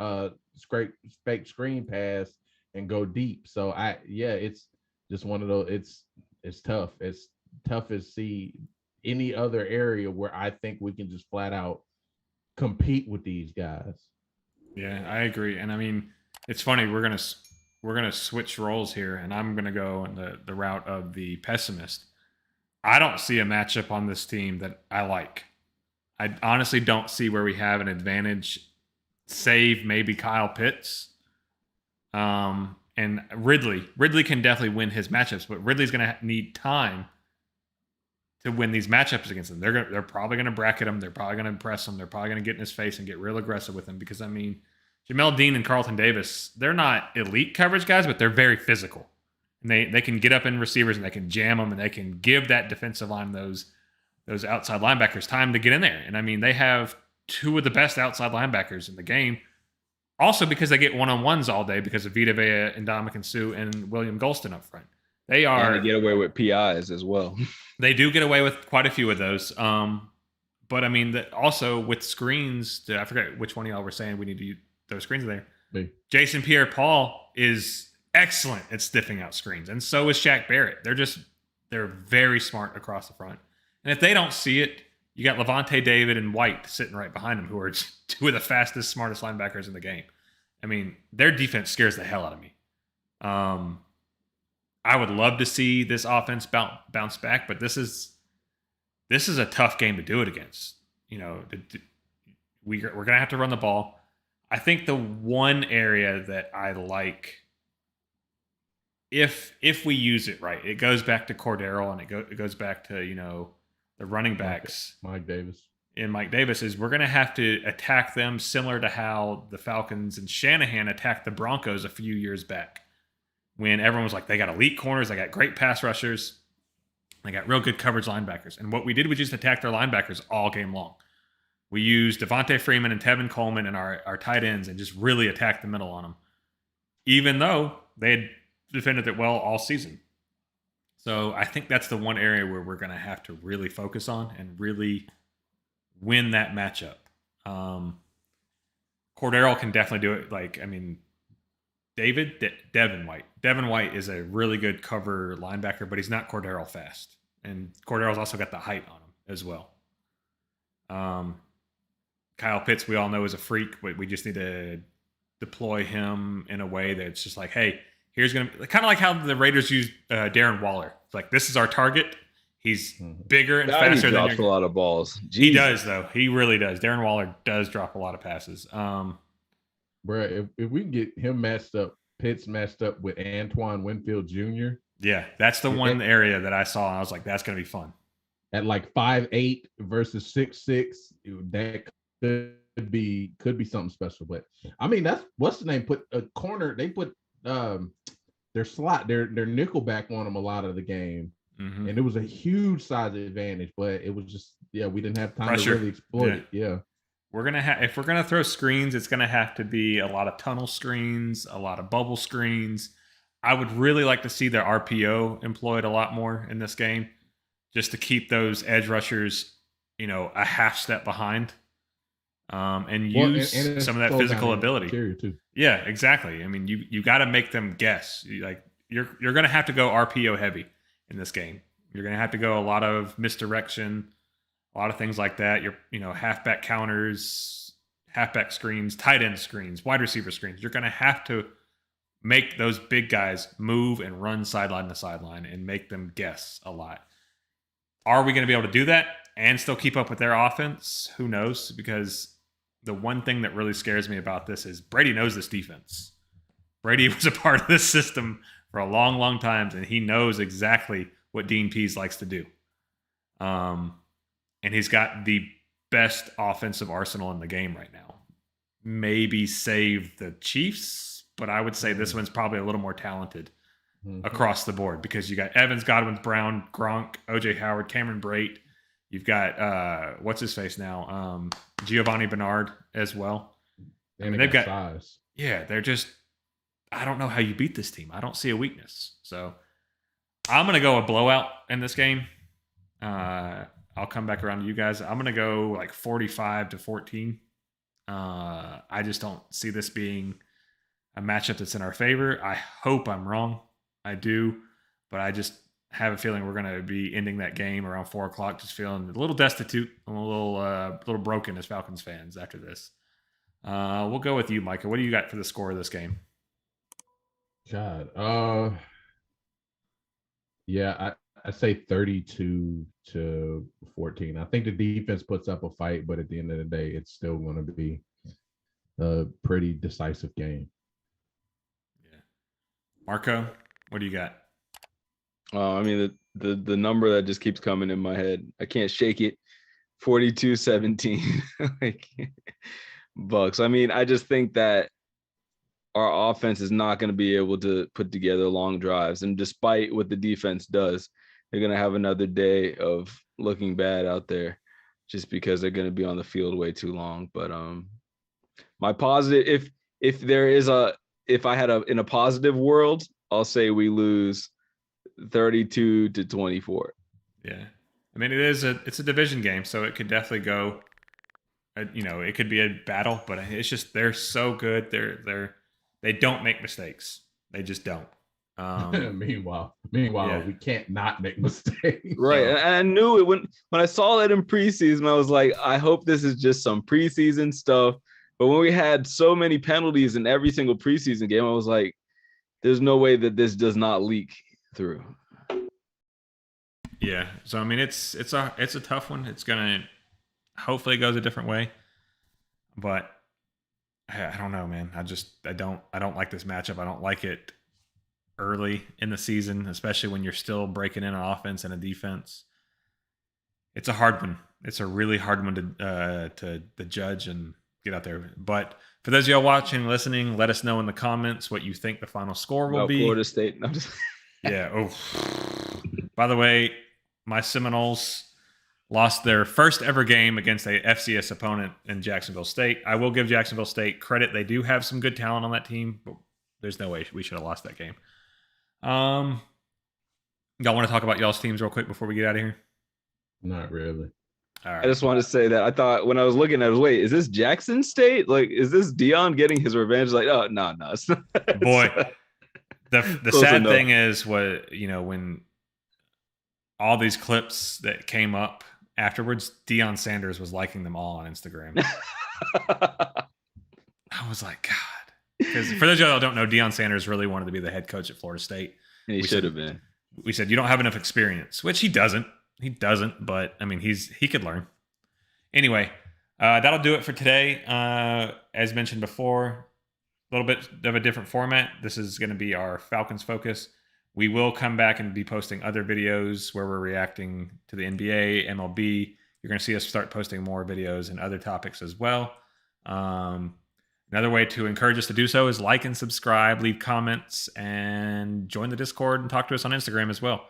fake screen pass and go deep? So it's just one of those. It's tough. It's tough to see any other area where I think we can just flat out compete with these guys. Yeah, I agree. And I mean, it's funny. We're gonna switch roles here, and I'm gonna go in the route of the pessimist. I don't see a matchup on this team that I like. I honestly don't see where we have an advantage, save maybe Kyle Pitts. And Ridley. Ridley can definitely win his matchups, but Ridley's going to need time to win these matchups against them. They're probably going to bracket him. They're probably going to press him. They're probably going to get in his face and get real aggressive with him because, I mean, Jamel Dean and Carlton Davis, they're not elite coverage guys, but they're very physical. And they can get up in receivers and they can jam them and they can give that defensive line those outside linebackers time to get in there. And, I mean, they have two of the best outside linebackers in the game. Also because they get one-on-ones all day because of Vita Vea and Dominican Sue and William Golston up front. They get away with PIs as well. They do get away with quite a few of those. But I mean, also with screens, I forget which one of y'all were saying we need to throw screens in there. Me. Jason Pierre-Paul is excellent at stiffing out screens, and so is Shaq Barrett. They're very smart across the front. And if they don't see it, you got Levante David and White sitting right behind them, who are two of the fastest, smartest linebackers in the game. I mean, their defense scares the hell out of me. I would love to see this offense bounce back, but this is a tough game to do it against. You know, we're going to have to run the ball. I think the one area that I like, if we use it right, it goes back to Cordero and it goes back to, you know, the running backs. Mike Davis. And Mike Davis is we're going to have to attack them similar to how the Falcons and Shanahan attacked the Broncos a few years back when everyone was like, they got elite corners, they got great pass rushers, they got real good coverage linebackers. And what we did was just attack their linebackers all game long. We used Devontae Freeman and Tevin Coleman and our tight ends and just really attacked the middle on them, even though they had defended it well all season. So I think that's the one area where we're going to have to really focus on and really win that matchup. Cordero can definitely do it. Like, I mean, Devin White. Devin White is a really good cover linebacker, but he's not Cordero fast. And Cordero's also got the height on him as well. Kyle Pitts, we all know, is a freak, but we just need to deploy him in a way that's just like, hey, here's going to be kind of like how the Raiders use Darren Waller. It's like, this is our target. He's bigger and faster. He drops a lot of balls. Jeez. He does, though. He really does. Darren Waller does drop a lot of passes. Bro, if we can get him Pitts matched up with Antoine Winfield Jr. Yeah, that's the one area that I saw, and I was like, that's going to be fun. At like 5'8" versus 6'6", that could be something special. But I mean, that's what's the name? Put a corner. They put their slot, their nickelback on them a lot of the game, and it was a huge size advantage. But it was just we didn't have time to really exploit it. Yeah, we're gonna have if we're gonna throw screens, it's gonna have to be a lot of tunnel screens, a lot of bubble screens. I would really like to see their RPO employed a lot more in this game, just to keep those edge rushers, you know, a half step behind. And use and some of that physical ability. Too. Yeah, exactly. I mean, you got to make them guess. You're going to have to go RPO heavy in this game. You're going to have to go a lot of misdirection, a lot of things like that. Halfback counters, halfback screens, tight end screens, wide receiver screens. You're going to have to make those big guys move and run sideline to sideline and make them guess a lot. Are we going to be able to do that and still keep up with their offense? Who knows? Because the one thing that really scares me about this is Brady knows this defense. Brady was a part of this system for a long, long time, and he knows exactly what Dean Pease likes to do. And he's got the best offensive arsenal in the game right now. Maybe save the Chiefs, but I would say this one's probably a little more talented across the board because you got Evans, Godwin, Brown, Gronk, O.J. Howard, Cameron Brate. You've got what's his face now, Giovanni Bernard as well. And they've got size. Yeah, they're just I don't know how you beat this team. I don't see a weakness. So I'm going to go a blowout in this game. I'll come back around to you guys. I'm going to go like 45-14. I just don't see this being a matchup that's in our favor. I hope I'm wrong. I do. But I just have a feeling we're going to be ending that game around 4 o'clock, just feeling a little destitute, a little broken as Falcons fans after this. We'll go with you, Micah. What do you got for the score of this game? God, yeah, I say 32-14. I think the defense puts up a fight, but at the end of the day, it's still going to be a pretty decisive game. Yeah, Marco, what do you got? I mean, the number that just keeps coming in my head, I can't shake it. 42-17, like Bucks. I mean, I just think that our offense is not going to be able to put together long drives. And despite what the defense does, they're going to have another day of looking bad out there just because they're going to be on the field way too long. But my positive, if I had in a positive world, I'll say we lose 32-24. Yeah. I mean, it's a division game, so it could definitely go, it could be a battle, but it's just, they're so good. They don't make mistakes. They just don't. Meanwhile, yeah. We can't not make mistakes. Right. So. And I knew it when I saw that in preseason, I was like, I hope this is just some preseason stuff. But when we had so many penalties in every single preseason game, I was like, there's no way that this does not leak through. Yeah. So I mean, it's a tough one. It's gonna hopefully goes a different way, but I don't know, man. I don't like this matchup. I don't like it early in the season, especially when you're still breaking in an offense and a defense. It's a hard one. It's a really hard one to judge and get out there. But for those of y'all watching, listening, let us know in the comments what you think the final score will be. Florida State. No, just... Yeah. Oh. By the way, my Seminoles lost their first ever game against a FCS opponent in Jacksonville State. I will give Jacksonville State credit. They do have some good talent on that team, but there's no way we should have lost that game. Y'all want to talk about y'all's teams real quick before we get out of here? Not really. All right. I just want to say that I thought when I was looking at it, wait, is this Jackson State? Like, is this Dion getting his revenge? Like, oh, no, it's not. Boy, the sad thing is when all these clips that came up afterwards, Deion Sanders was liking them all on Instagram. I was like, God. Because for those of y'all that don't know, Deion Sanders really wanted to be the head coach at Florida State. And he should have been. We said, you don't have enough experience, which he doesn't. He doesn't, but I mean, he could learn. Anyway, that'll do it for today. As mentioned before, a little bit of a different format. This is going to be our Falcons focus. We will come back and be posting other videos where we're reacting to the NBA, MLB. You're going to see us start posting more videos and other topics as well. Another way to encourage us to do so is like and subscribe, leave comments, and join the Discord and talk to us on Instagram as well.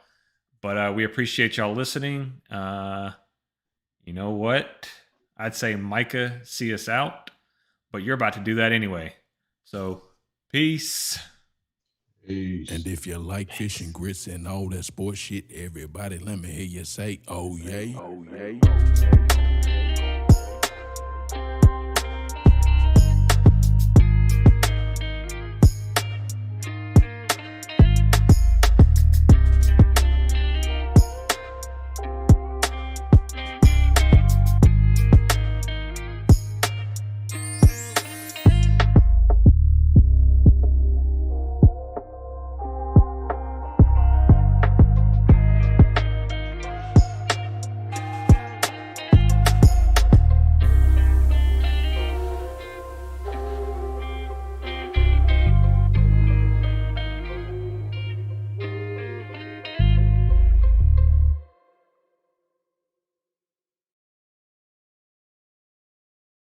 But we appreciate y'all listening. You know what? I'd say Micah, see us out, but you're about to do that anyway. So, peace. And if you like fish and grits and all that sports shit, everybody, let me hear you say, oh, yay. Oh, yay.